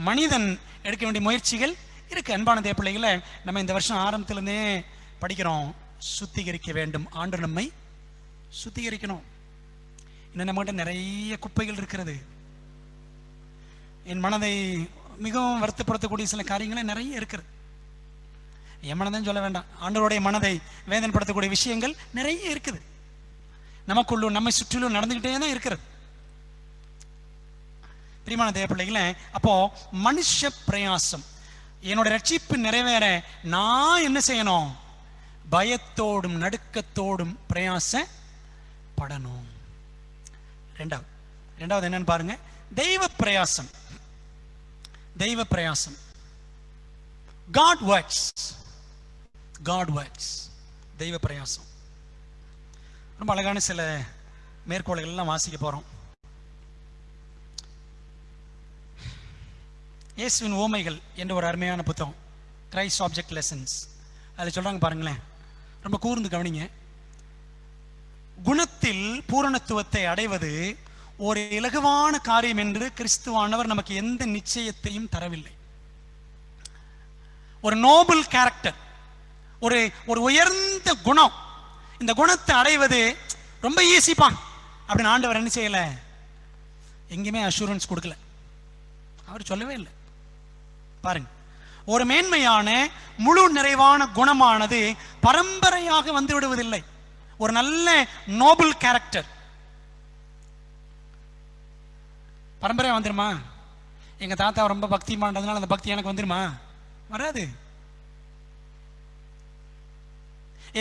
S1: மனிதன் எடுக்க வேண்டிய முயற்சிகள் இருக்கு. அன்பான தேவ பிள்ளைகளை, நம்ம இந்த வருஷம் ஆரம்பத்திலிருந்தே படிக்கிறோம், சுத்திகரிக்க வேண்டும். ஆண்டவர் நம்மை சுத்திகரிக்கணும். இன்னும் நம்மகிட்ட நிறைய குப்பைகள் இருக்கிறது. என் மனதை மிகவும் வருத்தப்படுத்தக்கூடிய சில காரியங்களே நிறைய இருக்கிறது. என் மனதையும் சொல்ல வேண்டாம், ஆண்டவருடைய மனதை வேதனைப்படுத்தக்கூடிய விஷயங்கள் நிறைய இருக்குது. நமக்குள்ளும் நம்மை சுற்றிலும் நடந்துகிட்டே தான் இருக்கிறது. பிரியமான தேவ பிள்ளைகளே, அப்போ மனுஷ பிரயாசம், என்னோட ரட்சிப்பு நிறைவேற நான் என்ன செய்யணும்? பயத்தோடும் நடுக்கத்தோடும் பிரயாசப்படணும். ரெண்டாவது என்னன்னு பாருங்க, தெய்வ பிரயாசம். தெய்வ பிரயாசம், God works. தெய்வ பிரயாசம். ரொம்ப அழகான சில மேற்கோள்கள் எல்லாம் வாசிக்க போறோம். இயேசுவின் ஓமைகள் என்ற ஒரு அருமையான புத்தகம், கிரைஸ்ட் ஆப்ஜெக்ட் லெசன்ஸ். அதில் சொல்றாங்க பாருங்களேன், ரொம்ப கூர்ந்து கவனிங்க. குணத்தில் பூரணத்துவத்தை அடைவது ஒரு இலகுவான காரியம் என்று கிறிஸ்துவானவர் நமக்கு எந்த நிச்சயத்தையும் தரவில்லை. ஒரு நோபல் கேரக்டர், ஒரு உயர்ந்த குணம், இந்த குணத்தை அடைவது ரொம்ப ஈஸிப்பா அப்படின்னு ஆண்டவர் என்ன செய்யல? எங்கேயுமே அஷூரன்ஸ் கொடுக்கல. அவர் சொல்லவே இல்லை. பாருங்க, ஒரு மேன்மையான முழு நிறைவான குணமானது பரம்பரையாக வந்து விடுவதில்லை. ஒரு நல்ல நோபல் கேரக்டர் பரம்பரையா வந்துருமா? எங்க தாத்தா ரொம்ப பக்திமான்றதுனால அந்த பக்தி எனக்கு வந்துருமா? வராது.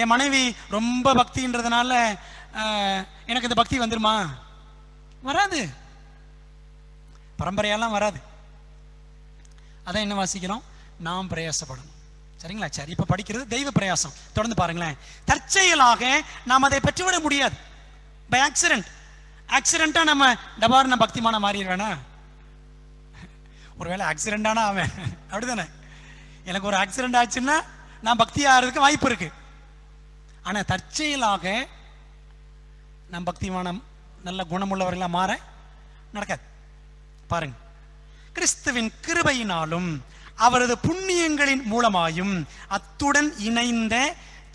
S1: என் மனைவி ரொம்ப பக்தின்றதுனால எனக்கு இந்த பக்தி வந்துருமா? வராது. பரம்பரையெல்லாம் வராது. அதான் என்ன வாசிக்கிறோம்? நாம் பிரயாசப்படணும். சரிங்களா? சரி, இப்ப படிக்கிறது தெய்வ பிரயாசம். தொடர்ந்து பாருங்களேன். தற்செயலாக நாம் அதை பெற்றுவிட முடியாது. பை ஆக்சிடென்டா நம்ம டபார்ன பக்திமான மாறிடுவேனா? ஒருவேளை ஆக்சிடென்ட் ஆனா அவன் அப்படிதானே? எனக்கு ஒரு ஆக்சிடென்ட் ஆச்சுன்னா நான் பக்தி ஆகிறதுக்கு வாய்ப்பு இருக்கு. ஆனா தற்செயலாக நம் பக்திமான நல்ல குணமுள்ளவர்களா மாற நடக்காது. பாருங்க, கிறிஸ்துவின் கிருபையினாலும் அவரது புண்ணியங்களின் மூலமாயும் அத்துடன் இணைந்த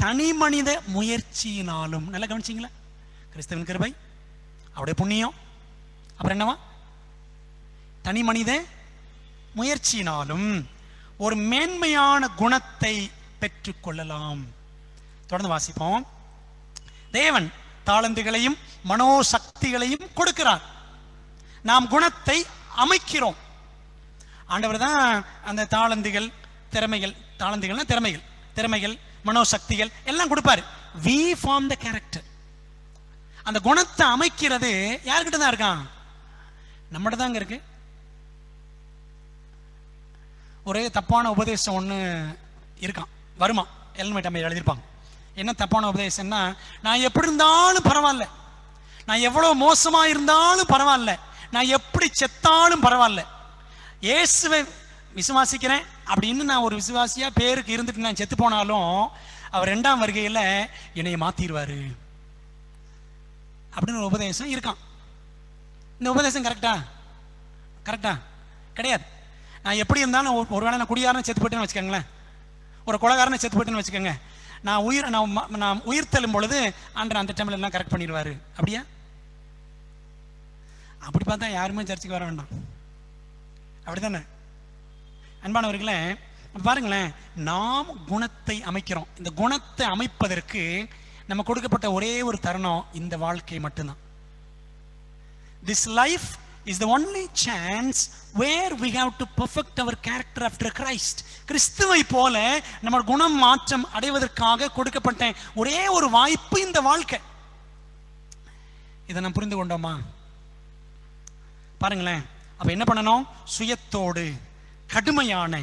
S1: தனி மனித முயற்சியினாலும். நல்லா கவனிச்சிங்களா? கிறிஸ்துவின் கிருபை, அவருடைய புண்ணியம், அப்புறம் என்னவா? தனி மனித முயற்சியினாலும் ஒரு மேன்மையான குணத்தை பெற்றுக் கொள்ளலாம். தொடர்ந்து வாசிப்போம். தேவன் தாளந்துகளையும் மனோசக்திகளையும் கொடுக்கிறார். நாம் குணத்தை அமைக்கிறோம். ஆண்டவர் தான் அந்த தாளந்துகள், திறமைகள், மனோசக்திகள் எல்லாம் கொடுப்பாரு. we form the character. அந்த குணத்தை அமைக்கிறது யார்கிட்ட தான் இருக்கான்? நம்மகிட்ட தாங்க இருக்கு. ஒரே தப்பான உபதேசம் ஒன்று இருக்கான், வருமா? ஹெல்மெட் அம்மையை எழுதியிருப்பாங்க. என்ன தப்பான உபதேசம்னா, நான் எப்படி இருந்தாலும் பரவாயில்ல, நான் எவ்வளவு மோசமா இருந்தாலும் பரவாயில்ல, நான் எப்படி செத்தாலும் பரவாயில்ல, இயேசுவை விசுவாசிக்கிறேன் அப்படின்னு நான் ஒரு விசுவாசியா பேருக்கு இருந்துட்டு நான் செத்து போனாலும் அவர் 2ஆம் வருகையில் என்னைய மாத்திடுவாரு அப்படின்னு ஒரு உபதேசம் இருக்கான். இந்த உபதேசம் கரெக்டா? கிடையாது. நான் எப்படி இருந்தாலும் ஒருவேளை நான் குடியாரம் செத்து போயிட்டேன்னு வச்சுக்கோங்களேன், ஒரு கொலைகாரனை செத்து போயிட்டுன்னு வச்சுக்கோங்க, நான் உயிர் தள்ளும் பொழுது ஆண்டவர் அந்த டைம்ல எல்லாம் கரெக்ட் பண்ணிடுவாரு. அப்படியா? அப்படி பார்த்தா யாருமே சர்ச்சுக்கு வர வேண்டாம். அப்படித்தானே அன்பானவர்களே? பாருங்களேன், நாம் குணத்தை அமைக்கிறோம். இந்த குணத்தை அமைப்பதற்கு நம்ம கொடுக்கப்பட்ட ஒரே ஒரு தருணம் இந்த வாழ்க்கை மட்டும்தான். This life is the only chance where we have to perfect our character after Christ. கிறிஸ்துவை போல நம்ம குணம் மாற்றம் அடைவதற்காக கொடுக்கப்பட்ட ஒரே ஒரு வாய்ப்பு இந்த வாழ்க்கை. இதை நாம் புரிந்து கொண்டோமா? பாருங்களேன், அப்ப என்ன பண்ணணும்? சுயத்தோடு கடுமையான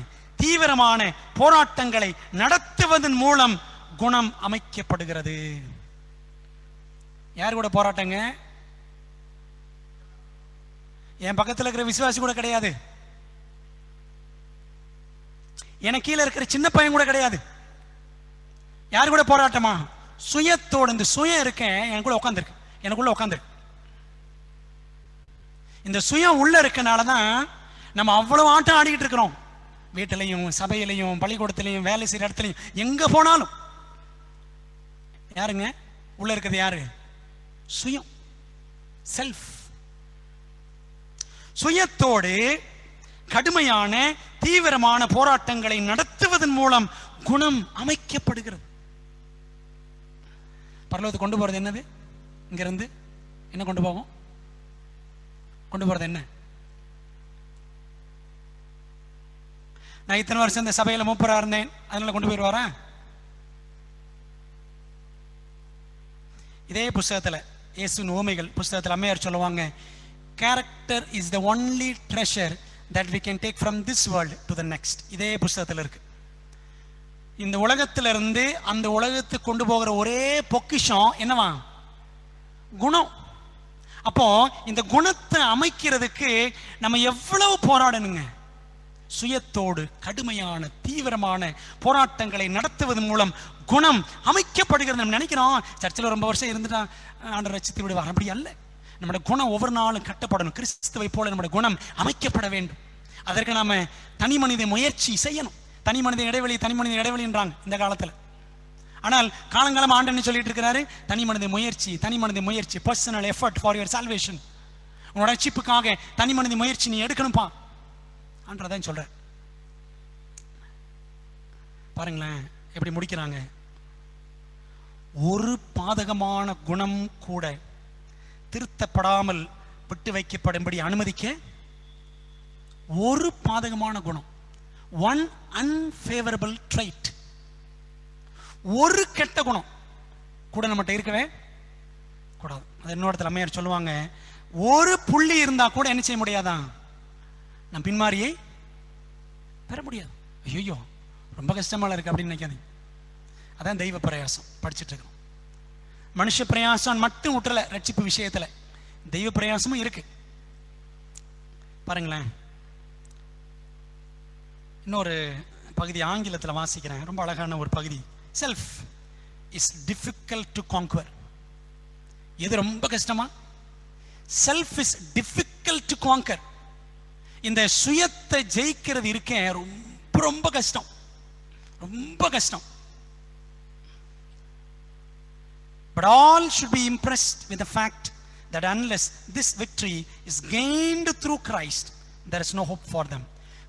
S1: தீவிரமான போராட்டங்களை நடத்துவதன் மூலம் குணம் அமைக்கப்படுகிறது. யார் கூட போராட்டங்க? என் பக்கத்தில் இருக்கிற விசுவாசி கூட கிடையாது, எனக்கு கீழே இருக்கிற சின்ன பையன் கூட கிடையாது. யாரு கூட போராட்டமா? சுயத்தோடு. இந்த சுயம் இருக்கேன் எனக்குள்ள உட்காந்துருக்கு, எனக்குள்ள உட்காந்துருக்கு. இந்த சுயம் உள்ள இருக்கனாலதான் நம்ம அவ்வளவு ஆட்டம் ஆடிக்கிட்டு இருக்கிறோம். வீட்டிலையும் சபையிலையும் பள்ளிக்கூடத்திலையும் வேலை செய்யற இடத்துலையும் எங்க போனாலும் யாருங்க உள்ள இருக்கிறது? யாரு? சுயம், செல்ஃப். சுயத்தோடு கடுமையான தீவிரமான போராட்டங்களை நடத்துவதன் மூலம் குணம் அமைக்கப்படுகிறது. பரலோகத்துக்கு கொண்டு போறது என்னது? இங்க இருந்து என்ன கொண்டு போவோம்? கொண்டு போறது என்ன? நான் இத்தனை வருஷம் இந்த சபையில மூப்பரா இருந்தேன், அதனால கொண்டு போயிடுவாரா? இதே புஸ்தகத்துல இயேசுவின் உவமைகள் புஸ்தகத்தில் அம்மையார் சொல்லுவாங்க, character is the only treasure that we can take from this world to the next. இதே புஸ்தகத்தில் இருக்கு. இந்த உலகத்திலிருந்து அந்த உலகத்துக்கு கொண்டு போகிற ஒரே பொக்கிஷம் என்னவா? குணம். அப்போ இந்த குணத்தை அமைக்கிறதுக்கு நம்ம எவ்வளவு போராடணுங்க? சுயத்தோடு கடுமையான தீவிரமான போராட்டங்களை நடத்துவதன் மூலம் குணம் அமைக்கப்படுகிறது. நம்ம நினைக்கிறோம் சர்ச்சில் ரொம்ப வருஷம் இருந்துட்டா ஆண்டவர் ரட்சித்து விடுவார். அப்படி அல்ல. நம்முடைய குணம் ஒவ்வொரு நாளும் கட்டப்படணும். கிறிஸ்துவை போல நம்முடைய குணம் அமைக்கப்பட வேண்டும். அதற்கு நாம தனி மனித முயற்சி செய்யணும். தனி மனித இடைவெளின்றாங்க இந்த காலத்துல. ஆனால் காலங்காலம் ஆண்டன்னு சொல்லிட்டு இருக்கிறாரு, தனி மனித முயற்சி, personal effort for your salvation. உன்னோட ரட்சிப்புக்காக தனி மனித முயற்சி நீ எடுக்கணும்பா ஆண்டதான் சொல்ற. பாருங்களேன் எப்படி முடிக்கிறாங்க. ஒரு பாதகமான குணம் கூட திருத்தப்படாமல் விட்டு வைக்கப்படும்படி அனுமதிக்க. ஒரு பாதகமான குணம், ஒன் அன்ஃபேவரபிள் ட்ரைட், ஒரு கெட்ட குணம் கூட நம்மகிட்ட இருக்கவே கூடாது. அது இன்னொரு அம்மையார் சொல்லுவாங்க, ஒரு புள்ளி இருந்தா கூட என்ன செய்ய முடியாதான்? நம் பின்மாரியை பெற முடியாது. ஐயோ ரொம்ப கஷ்டமா இருக்கு அப்படின்னு நினைக்காதீங்க. அதான் தெய்வ பிரயாசம் படிச்சுட்டு இருக்கோம். மனுஷ பிரயாசம் மட்டும் விட்டுல ரட்சிப்பு விஷயத்துல தெய்வ பிரயாசமும் இருக்கு. பாருங்களேன், இன்னொரு பகுதி ஆங்கிலத்தில் வாசிக்கிறேன், ரொம்ப அழகான ஒரு பகுதி. Self is difficult to conquer. எது ரொம்ப கஷ்டமா? Self is difficult to conquer. இந்த சுயத்தை ஜெயிக்கிறது இருக்கேன் ரொம்ப ரொம்ப கஷ்டம், ரொம்ப கஷ்டம். But all should be impressed with the fact that unless this victory is gained through Christ, there is no hope for them.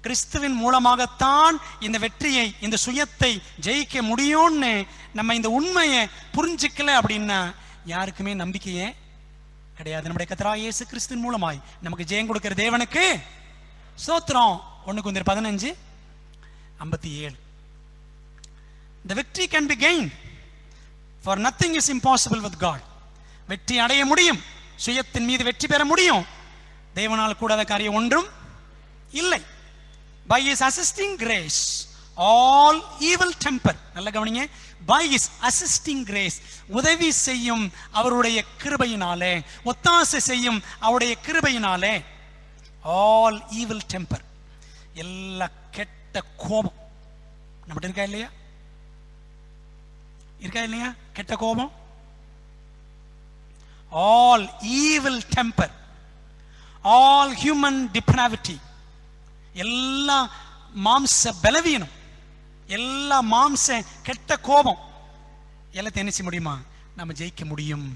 S1: கிறிஸ்துவின் மூலமாகத்தான் இந்த வெற்றியை, இந்த சுயத்தை ஜெயிக்க முடியும்னு நம்ம இந்த உண்மையை புரிஞ்சுக்கல அப்படின்னா யாருக்குமே நம்பிக்கையே கிடையாது. நம்முடைய கர்த்தராகிய இயேசு கிறிஸ்துவின் மூலமாய் நமக்கு ஜெயம் கொடுக்கிற தேவனுக்கு ஸ்தோத்திரம். 1 கொரிந்தியர் 15:57. The victory can be gained, for nothing is impossible with God. வெற்றி அடைய முடியும், சுயத்தின் மீது வெற்றி பெற முடியும். தேவனால் கூடாத காரியம் ஒன்றும் இல்லை. By his assisting grace, all evil temper, நல்ல கவனிங்க, by his assisting grace, உதவி செய்யும் அவருடைய கிருபையினாலே, ஒத்தாசை செய்யும் அவருடைய கிருபையினாலே, all evil temper, எல்லா கெட்ட கோபம் நம்மகிட்ட இருக்கா இல்லையா? இருக்கா இல்லையா கெட்ட கோபம்? all evil temper, all human depravity, எல்லா மாம்ச பலவீனம், எல்லா மாம்ச கெட்ட கோபம் எல்லாத்தையும் என்ன செய்ய முடியுமா? நம்ம ஜெயிக்க முடியும்.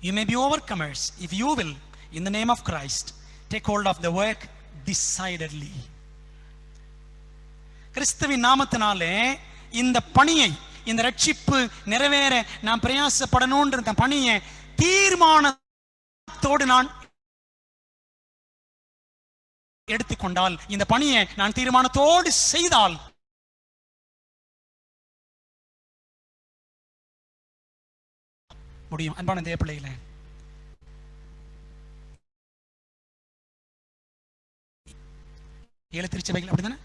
S1: You may be overcomers if you will, in the name of Christ, take hold of the work decidedly. கிறிஸ்துவின் நாமத்தினாலே இந்த பணியை, இந்த ரட்சிப்பு நிறைவேற நாம் பிரயாசப்படணும்ன்ற இந்த பணியை தீர்மானத்தோடு நான் எடுத்துக்கொண்டால், இந்த பணியை நான் தீர்மானத்தோடு செய்தால் முடியும். அன்பான தேவ பிள்ளைகளே, ஏழு திருச்சபைகள் அப்படித்தானே?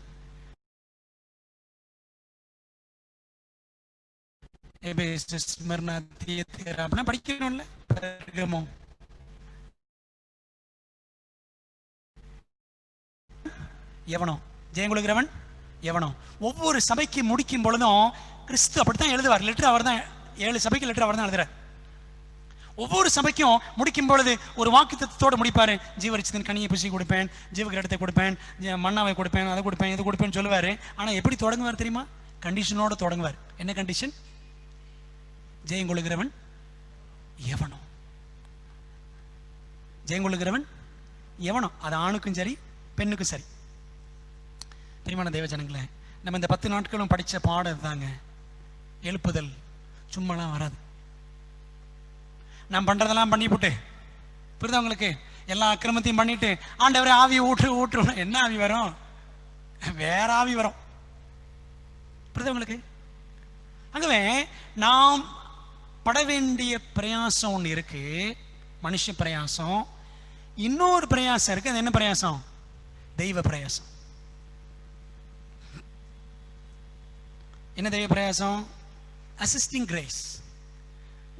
S1: படிக்கணும்ல. எவனோ ஜெயம் கொள்கிறவன் எவனோ. ஒவ்வொரு சபைக்கு முடிக்கும் பொழுதும் கிறிஸ்து அப்படித்தான் எழுதுவார். லெட்டர் அவர் தான், 7 சபைக்கு லெட்டர் அவர் தான் எழுதுறார். ஒவ்வொரு சபைக்கும் முடிக்கும் பொழுது ஒரு வாக்குத்தத்தோடு முடிப்பாரு. ஜீவரிச்சத்தின் கனியை புசி கொடுப்பேன், ஜீவகிரடத்தை கொடுப்பேன், மன்னாவை கொடுப்பேன், அதை கொடுப்பேன், இது கொடுப்பேன்னு சொல்லுவாரு. ஆனா எப்படி தொடங்குவார் தெரியுமா? கண்டிஷனோட தொடங்குவார். என்ன கண்டிஷன்? ஜெயங்கொள்ளுகிறவன் எவனோ. ஜெயங்கொள்ளுகிறவன் எவனோ. அது ஆணுக்கும் சரி பெண்ணுக்கும் சரி. பிரியமான தேவ ஜனங்களே, நம்ம இந்த 10 நாட்களும் படிச்ச பாடம் தாங்க. எழுப்புதல் சும்மாலாம் வராது. நான் பண்றதெல்லாம் பண்ணி போட்டு, புரியுதா உங்களுக்கு? எல்லா அக்கிரமத்தையும் பண்ணிட்டு ஆண்டவரே ஆவியை ஊற்று. என்ன ஆவி வரும்? வேற ஆவி வரும். புரியுதா உங்களுக்கு? ஆகவே நாம் பட வேண்டிய பிரயாசம் ஒன்று இருக்கு, மனுஷ பிரயாசம். இன்னொரு பிரயாசம் இருக்கு. அது என்ன பிரயாசம்? தெய்வ பிரயாசம். என்ன தெய்வ பிரயாசம்? அசிஸ்டிங் கிரேஸ்,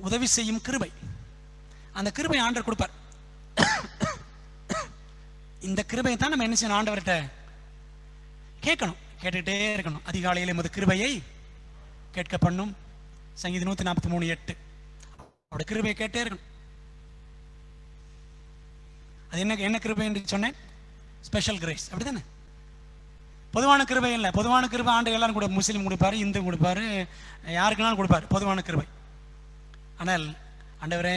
S1: உதவி செய்யும் கிருபை. அந்த கிருபை ஆண்டவர் கொடுப்பார். இந்த கிருபை தான் நம்ம என்ன செய்யணும்? ஆண்டவர்கிட்ட கேட்கணும், கேட்டுக்கிட்டே இருக்கணும். அதிகாலையில் முத கிருபையை கேட்க பண்ணும். சங்கீதம் 143:8. அவருடைய கிருபையை கேட்டே இருக்கணும். அது என்ன கிருபை என்று சொன்னேன்? Special grace. அப்படித்தானே? பொதுவான கிருபை இல்லை. பொதுவான கிருபை ஆண்டு எல்லாரும் கூட, முஸ்லீம் கொடுப்பாரு, இந்து கொடுப்பாரு, யாருக்குனாலும் கொடுப்பாரு பொதுவான கிருபை. ஆனால் ஆண்டவரே,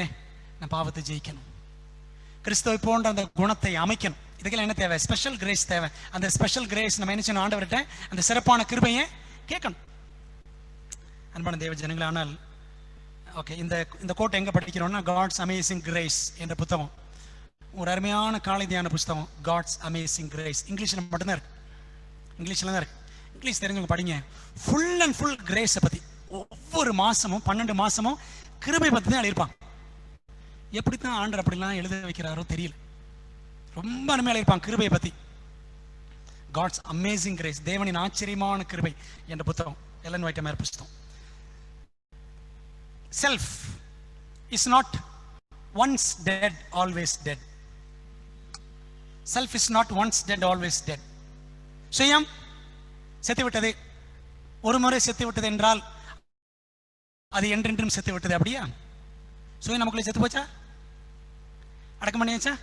S1: நான் பாவத்தை ஜெயிக்கணும், கிறிஸ்துவை போன்ற அந்த குணத்தை அமைக்கணும். இதுக்கெல்லாம் என்ன தேவை? ஸ்பெஷல் கிரேஸ் தேவை. அந்த ஸ்பெஷல் கிரேஸ் நம்ம என்ன செய்யணும்? ஆண்டவர்கிட்ட அந்த சிறப்பான கிருபையை கேட்கணும். அன்பான தேவ ஜனங்களே, ஆனால் ஓகே, இந்த கோட்டை எங்க படிக்கிறோம்னா, காட்ஸ் அமேசிங் கிரேஸ் என்ற புத்தகம், ஒரு அருமையான காலை தியான புத்தகம். காட்ஸ் அமேசிங் கிரேஸ் இங்கிலீஷ்ல மட்டும்தான் இருக்கு. இங்கிலீஷ்ல தான் இருக்கு. இங்கிலீஷ் தெரிஞ்சவங்க படிங்க. ஃபுல் அண்ட் ஃபுல் கிரேஸை பத்தி ஒவ்வொரு மாசமும் 12 மாசமும் கிருபை பத்தி தான் எழுதியிருப்பாங்க. எப்படித்தான் ஆண்டவர் அப்படிலாம் எழுத வைக்கிறாரோ தெரியல. ரொம்ப அருமையாக எழுதியிருப்பாங்க கிருபையை பத்தி. காட்ஸ் அமேசிங் கிரேஸ், தேவனின் ஆச்சரியமான கிருபை என்ற புத்தகம், எலன் ஒயிட் மேயர் புத்தகம். Self is not once dead, always dead. Self is not once dead, always dead. சுயம் செத்து விட்டது, ஒரு முறை செத்து விட்டது என்றால் அது என்றென்றும் செத்து விட்டது. அப்படியா? சுயம் நமக்குள்ளே செத்து போச்சா? அடக்கம் பண்ணியாச்சா?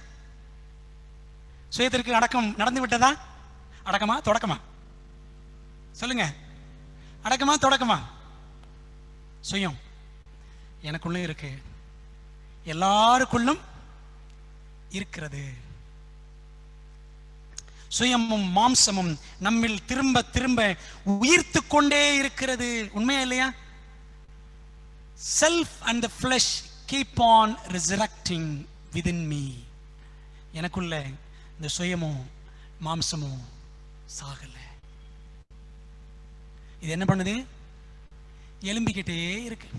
S1: சுயத்திற்கு அடக்கம் நடந்து விட்டதா? அடக்கமா தொடக்கமா? சொல்லுங்க, அடக்கமா தொடக்கமா? சுயம் எனக்குள்ளே இருக்கு, எல்லாருக்குள்ளும் இருக்கிறது. சுயமும் மாம்சமும் நம்மில் திரும்ப திரும்ப உயிர்த்து கொண்டே இருக்கிறது. உண்மையா இல்லையா? Self and the flesh keep on resurrecting within me. எனக்குள்ள இந்த சுயமும் மாம்சமும் சாகல. இது என்ன பண்ணுது? எலும்பிக்கிட்டே இருக்கு,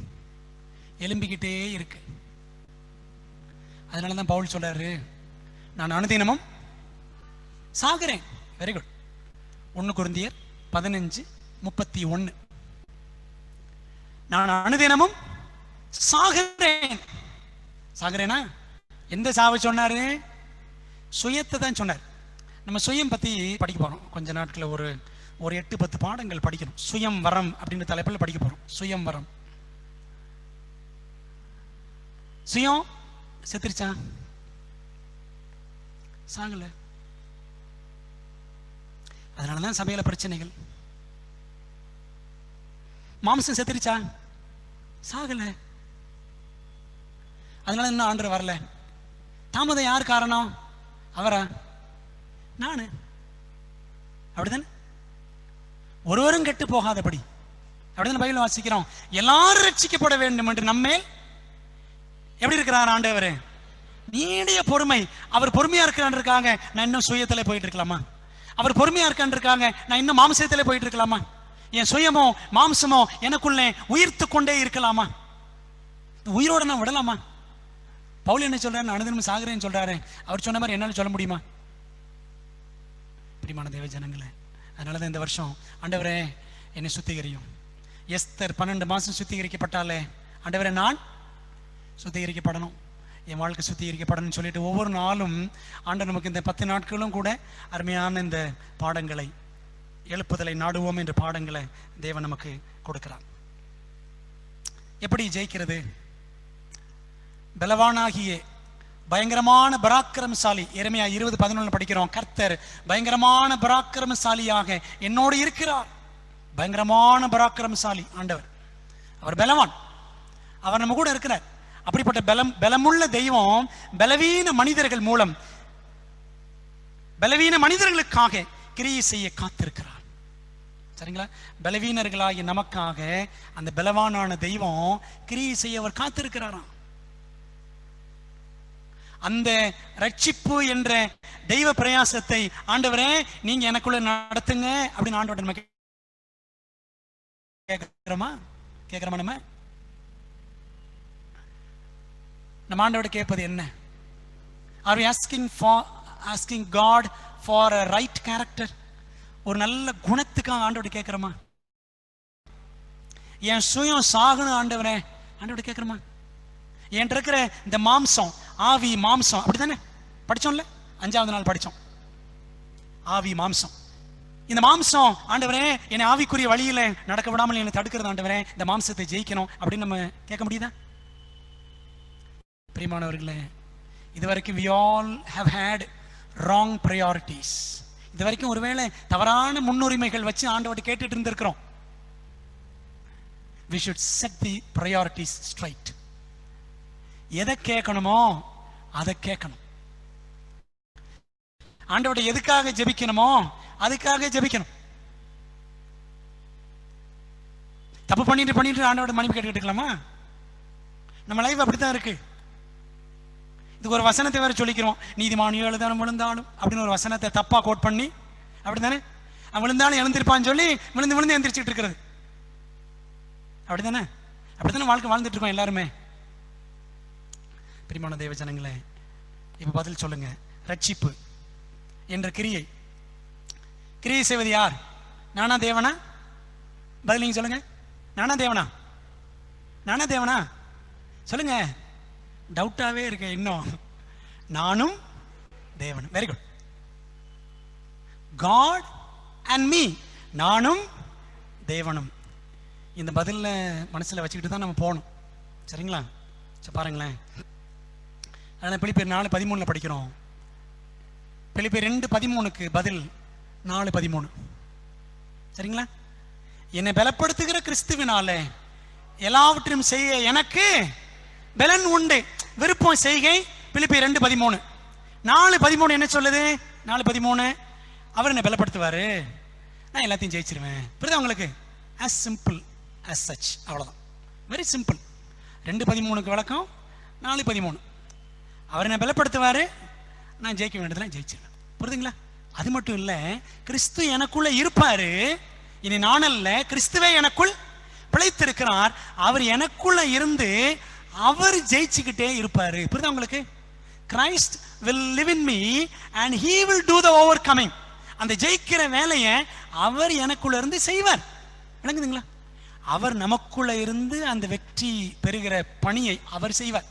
S1: எலும்பிக்கிட்டே இருக்கு. அதனால தான் பவுல் சொல்றாரு, நான் அனுதினமும் சாகிறேன். Very good. 1 கொரிந்தியர் 15:31. நான் அனுதினமும் சாகிறேன். சாகிறேனா? எந்த சாவை சொன்னாரு? சுயத்தை தான் சொன்னார். நம்ம சுயம் பத்தி படிக்க போறோம் கொஞ்ச நாட்கள். ஒரு 8-10 பாடங்கள் படிக்கணும். சுயம் வரம் அப்படின்ற தலைப்பில் படிக்க போறோம். சுயம் வரம். சுயம் செத்துருச்சா? சாகல. அதனாலதான் சபையில பிரச்சனைகள். மாம்சம் செத்துருச்சா? சாகல. அதனால இன்னும் ஆண்டவர் வரல. தாமதம் யார் காரணம்? அவரா? நானு. அப்படித்தானே? ஒருவரும் கெட்டு போகாதபடி, அப்படிதான் பைபிள் வாசிக்கிறோம். எல்லாரும் ரட்சிக்கப்பட வேண்டும் என்று நம்மேல் எப்படி இருக்கிறார் ஆண்டவர்? நீடிய பொறுமை. அவர் பொறுமையா இருக்காங்க, நான் இன்னும் சுயத்திலே போயிட்டு இருக்கலாமா? அவர் பொறுமையா இருக்காங்க, நான் இன்னும் மாம்சத்திலே போயிட்டு இருக்கலாமா? என் சுயமோ மாம்சமோ எனக்குள்ளே உயிர்த்து கொண்டே இருக்கலாமா? உயிரோட நான் விடலாமா? பவுல் என்ன சொல்றாரு? அனுதினமும் சாகுறேன்னு சொல்றாரு. அவர் சொன்ன மாதிரி என்னால சொல்ல முடியுமா? பிரியமான தேவ ஜனங்களே, அதனாலதான் இந்த வருஷம் ஆண்டவரே என்னை சுத்திகரியும். எஸ்தர் 12 மாசம் சுத்திகரிக்கப்பட்டாலே, ஆண்டவரே நான் சுத்திகரிக்கப்படணும், என் வாழ்க்கை சுத்திகரிக்கப்படணும்னு சொல்லிட்டு ஒவ்வொரு நாளும் ஆண்டவர் நமக்கு இந்த 10 நாட்களும் கூட அருமையான இந்த பாடங்களை, எழுப்புதலை நாடுவோம் என்ற பாடங்களை தேவன் நமக்கு கொடுக்கிறார். எப்படி ஜெயிக்கிறது? பலவானாகிய பயங்கரமான பராக்கிரமசாலி, எரேமியா 20:11 படிக்கிறோம். கர்த்தர் பயங்கரமான பராக்கிரமசாலியாக என்னோடு இருக்கிறார். பயங்கரமான பராக்கிரமசாலி ஆண்டவர், அவர் பலவான், அவர் நம்ம கூட இருக்கிறார். அப்படிப்பட்ட பலமுள்ள தெய்வம் பலவீன மனிதர்கள் மூலம், பலவீன மனிதர்களுக்காக கிரியை செய்ய காத்திருக்கிறார். சரிங்களா? பலவீனர்களாகிய நமக்காக அந்த பலவானான தெய்வம் கிரியை செய்ய அவர் காத்திருக்கிறாராம். அந்த ரட்சிப்பு என்ற தெய்வ பிரயாசத்தை ஆண்டவரே நீங்க எனக்குள்ள நடத்துங்க அப்படின்னு ஆண்டவர் நம்ம கேட்கிறோமா? நம்ம ஆண்டவரை கேட்பது என்ன? Are we asking God for a right character? ஒரு நல்ல குணத்துக்காக ஆண்டவரை கேட்கிறோமா? என் சுயம் சாகணும் ஆண்டவரே ஆண்டவரை கேட்கிறோமா? என் இருக்கிற இந்த மாம்சம், ஆவி மாம்சம், அப்படித்தானே படிச்சோம்ல? 5வது நாள் படிச்சோம். ஆவி மாம்சம், இந்த மாம்சம் ஆண்டவரே என்னை ஆவிக்குரிய வழியில நடக்க விடாமல் என்னை தடுக்கிறது ஆண்டவரே, இந்த மாம்சத்தை ஜெயிக்கணும் அப்படின்னு நம்ம கேட்க முடியுதா? பிரியமானவர்களே, இதுவரைக்கும் we all have had wrong priorities. இதுவரைக்கும் ஒருவேளை தவறான முன்னுரிமைகள் வச்சு ஆண்டவரை கேட்டுட்டு இருந்திருக்கிறோம். We should set the priorities straight. எதை கேட்கணுமோ அதை கேட்கணும். ஆண்டவரை எதுக்காக ஜெபிக்கணுமோ அதுக்காக ஜெபிக்கணும். தப்பு பண்ணிட்டு ஆண்டவரை மன்னிப்பு கேட்டுக்கிட்டு இருக்கலாமா? நம்ம லைஃப் அப்படித்தான் இருக்கு. இதுக்கு ஒரு வசனத்தை வேற சொல்லிக்கிறோம், நீதிமான் 7 தரம் விழுந்தாலும் அப்படின்னு ஒரு வசனத்தை தப்பா கோட் பண்ணி, அப்படித்தானே? அவன் விழுந்தாலும் எழுந்திருப்பான்னு சொல்லி விழுந்து எழுந்திரிச்சுட்டு இருக்கிறது, அப்படித்தானே? அப்படித்தானே வாழ்க்கை வாழ்ந்துட்டு இருக்கோம் எல்லாருமே. பிரியமான தேவ ஜனங்களே, இப்ப பதில் சொல்லுங்க. ரட்சிப்பு என்ற கிரியை செய்வது யார்? நானா தேவனா? பதில் நீங்க சொல்லுங்க. நானா தேவனா சொல்லுங்க. டவுட்டாவே இருக்கு இன்னும். நானும் தேவனும். Very good. God and me, நானும் தேவனும். இந்த பதில மனசுல வச்சுக்கிட்டு தான் நம்ம போகணும். சரிங்களா? பாருங்களேன், பிலிப்பியர் 4:13 படிக்கிறோம். பிலிப்பியர் 2:13 பதில் 4:13. சரிங்களா? என்னை பலப்படுத்துகிற கிறிஸ்துவினாலே எல்லாவற்றையும் செய்ய எனக்கு பலன் உண்டு. விருப்பம் செய்கை. பிலிப்பியர் 2:13. 4:13 என்ன சொல்லுது? 4:13 அவர் என்னை பலப்படுத்துவாரு, நான் எல்லாத்தையும் ஜெயிச்சிருவேன். புரியுதா உங்களுக்கு? as simple as such, அவ்வளவுதான். Very simple. 2:13 விளக்கம், 4:13. அவர் என்னை பலப்படுத்துவாரு, நான் ஜெயிக்க வேண்டியதுல ஜெயிச்சிருவேன். புரியுதுங்களா? அது மட்டும் இல்ல, கிறிஸ்து எனக்குள்ள இருப்பாரு. இனி நான் அல்ல, கிறிஸ்துவே எனக்குள் பிழைத்திருக்கிறார். அவர் எனக்குள்ள இருந்து அவர் ஜெயிச்சுக்கிட்டே இருப்பாரு. புரியுதா உங்களுக்கு? Christ will live in me and he will do the overcoming. அந்த ஜெயிக்கிற வேலையை அவர் எனக்குள்ள இருந்து செய்வார். விளங்குதுங்களா? அவர் நமக்குள்ள இருந்து அந்த வெற்றி பெறுகிற பணியை அவர் செய்வார்.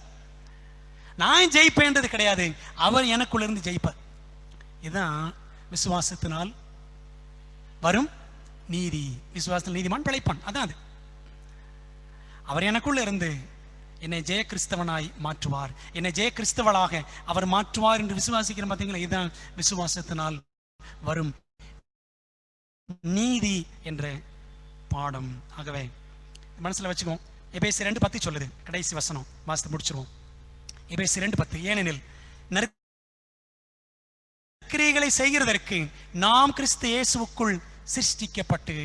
S1: நான் ஜெயிப்பேன்றது கிடையாது, அவர் எனக்குள்ள இருந்து ஜெயிப்பார். இதுதான் விசுவாசத்தினால் வரும் நீதி. விசுவாசத்தில் நீதிமான் பிழைப்பான். அதான் அது. அவர் எனக்குள்ள இருந்து என்னை ஜெய கிறிஸ்தவனாய் மாற்றுவார், என்னை ஜெய கிறிஸ்தவளாக அவர் மாற்றுவார் என்று விசுவாசிக்கிறோம். பார்த்தீங்களா? இதுதான் விசுவாசத்தினால் வரும் நீதி என்ற பாடம். ஆகவே மனசில் வச்சுக்குவோம். எபேசியர் 2:10 சொல்லுது, கடைசி வசனம் வாசித்து முடிச்சிருவோம். எபேசியர் 2:10, ஏனெனில் நற்கிரியைகளை செய்கிறதற்கு நாம் கிறிஸ்து இயேசுவுக்குள் சிருஷ்டிக்கப்பட்டு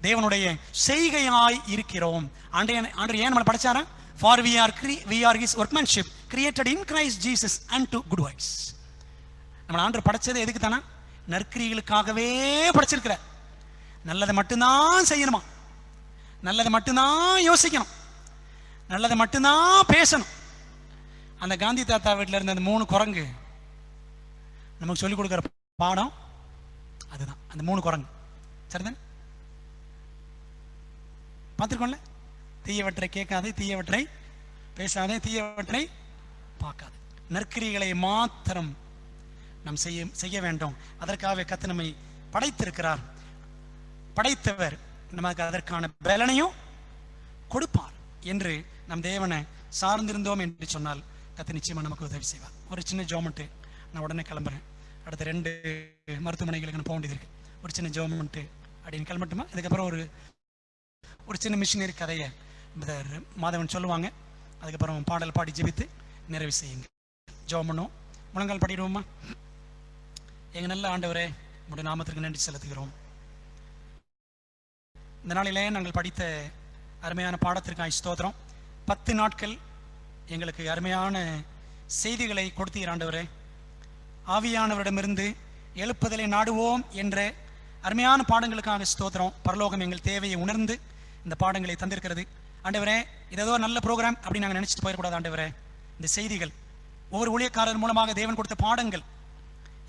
S1: தேவனுடைய செய்கையாய் இருக்கிறோம். ஆண்டவர் ஏன் நம்மளை படைச்சாரா? For we are his workmanship created in Christ Jesus unto good works. நம்ம ஆண்டவர் படைச்சது எதுக்கு தானா? நற்கிரியைகளுக்காகவே படைச்சிருக்கிறார். நல்லதை மட்டும்தான் செய்யணுமா, நல்லதை மட்டும்தான் யோசிக்கணும், நல்லதை மட்டும்தான் பேசணும். அந்த காந்தி தாத்தா வீட்டில் இருந்த அந்த 3 குரங்கு நமக்கு சொல்லிக் கொடுக்குற பாடம் அதுதான். அந்த 3 குரங்கு சரிதானே? பார்த்துருக்கோம்ல, தீயவற்றை கேட்காதே, தீயவற்றை பேசாதே, தீயவற்றை பார்க்காது, நற்கிரிகளை மாத்திரம் நாம் செய்ய வேண்டும். அதற்காக கர்த்தர் நம்மை படைத்திருக்கிறார். படைத்தவர் நமக்கு அதற்கான பலனையும் கொடுப்பார் என்று நம் தேவனை சார்ந்திருந்தோம் என்று சொன்னால் கர்த்தர் நிச்சயமா நமக்கு உதவி செய்வார். ஒரு சின்ன ஜோமெண்ட்டு, நான் உடனே கிளம்புறேன். அடுத்த 2 மருத்துவமனைகளுக்கு நான் போக வேண்டியது இருக்கு. ஒரு சின்ன ஜோமெண்ட்டு அப்படின்னு கிளம்பட்டுமா? அதுக்கப்புறம் ஒரு சின்ன மிஷினரி கதையை மாதவன் சொல்லுவாங்க. அதுக்கப்புறம் பாடல் பாடி ஜெபித்து நிறைவு செய்யுங்க. ஜெபம் பண்ணுவோம். முழங்கால் பாடிடுவோமா? எங்க நல்ல ஆண்டவரே, உங்களுடைய நாமத்திற்கு நன்றி செலுத்துகிறோம். இந்த நாளிலே நாங்கள் படித்த அருமையான பாடத்திற்காக ஸ்தோத்திரம். 10 நாட்கள் எங்களுக்கு அருமையான செய்திகளை கொடுத்தீர் ஆண்டவரே. ஆவியானவரிடமிருந்து எழுப்புதலை நாடுவோம் என்ற அருமையான பாடங்களுக்காக ஸ்தோத்திரம். பரலோகம் எங்கள் தேவையை உணர்ந்து இந்த பாடங்களை தந்திருக்கிறது ஆண்டவரே. இது ஏதோ நல்ல ப்ரோக்ராம் அப்படின்னு நாங்கள் நினைச்சிட்டு போயிடக்கூடாது ஆண்டவரே. இந்த செய்திகள் ஒவ்வொரு ஊழியக்காரர் மூலமாக தேவன் கொடுத்த பாடங்கள்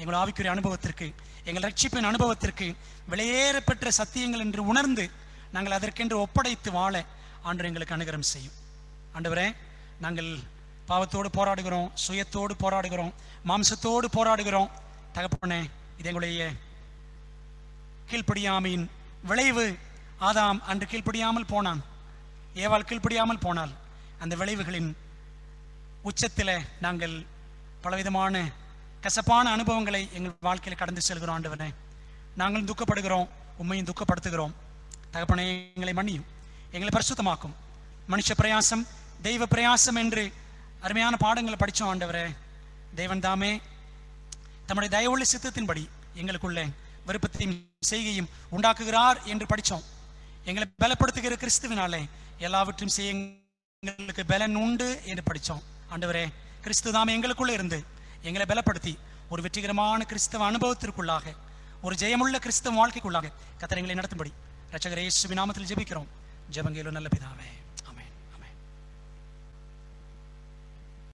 S1: எங்கள் ஆவிக்குரிய அனுபவத்திற்கு, எங்கள் ரட்சிப்பின் அனுபவத்திற்கு வெளியேற பெற்ற சத்தியங்கள் என்று உணர்ந்து நாங்கள் அதற்கென்று ஒப்படைத்து வாழ ஆண்டவர் எங்களுக்கு அனுகிரகம் செய்யும் ஆண்டவரே. நாங்கள் பாவத்தோடு போராடுகிறோம், சுயத்தோடு போராடுகிறோம், மாம்சத்தோடு போராடுகிறோம் தகப்பனே. இது எங்களுடைய கீழ்ப்படியாமையின் விளைவு. ஆதாம் அன்று கீழ்ப்படியாமல் போனான், ஏவாள் கீழ்ப்படியாமல் போனால் அந்த விளைவுகளின் உச்சத்தில் நாங்கள் பலவிதமான கசப்பான அனுபவங்களை எங்கள் வாழ்க்கையில் கடந்து செல்கிறோம் ஆண்டவனே. நாங்களும் துக்கப்படுகிறோம், உண்மையும் துக்கப்படுத்துகிறோம் தகப்பனே. எங்களை மன்னியும், எங்களை பரிசுத்தமாக்கும். மனுஷ பிரயாசம் தெய்வ பிரயாசம் என்று அருமையான பாடங்களை படித்தோம் ஆண்டவரே. தேவன் தாமே தம்முடைய தயவுள்ள சித்தத்தின்படி எங்களுக்குள்ளே விருப்பத்தையும் செய்கையும் உண்டாக்குகிறார் என்று படித்தோம். எங்களை பலப்படுத்துகிற கிறிஸ்துவினாலே எல்லாவற்றையும் செய்ய எங்களுக்கு பலன் உண்டு என்று படித்தோம் ஆண்டவரே. கிறிஸ்து தாமே எங்களுக்குள்ளே இருந்து எங்களை பலப்படுத்தி ஒரு வெற்றிகரமான கிறிஸ்தவ அனுபவத்திற்குள்ளாக, ஒரு ஜெயமுள்ள கிறிஸ்தவ வாழ்க்கைக்குள்ளாக கர்த்தர் எங்களை நடத்தும்படி இரட்சகர் இயேசுவின் நாமத்தில் ஜெபிக்கிறோம். ஜெபங்கேலோ நல்ல பிதாவே.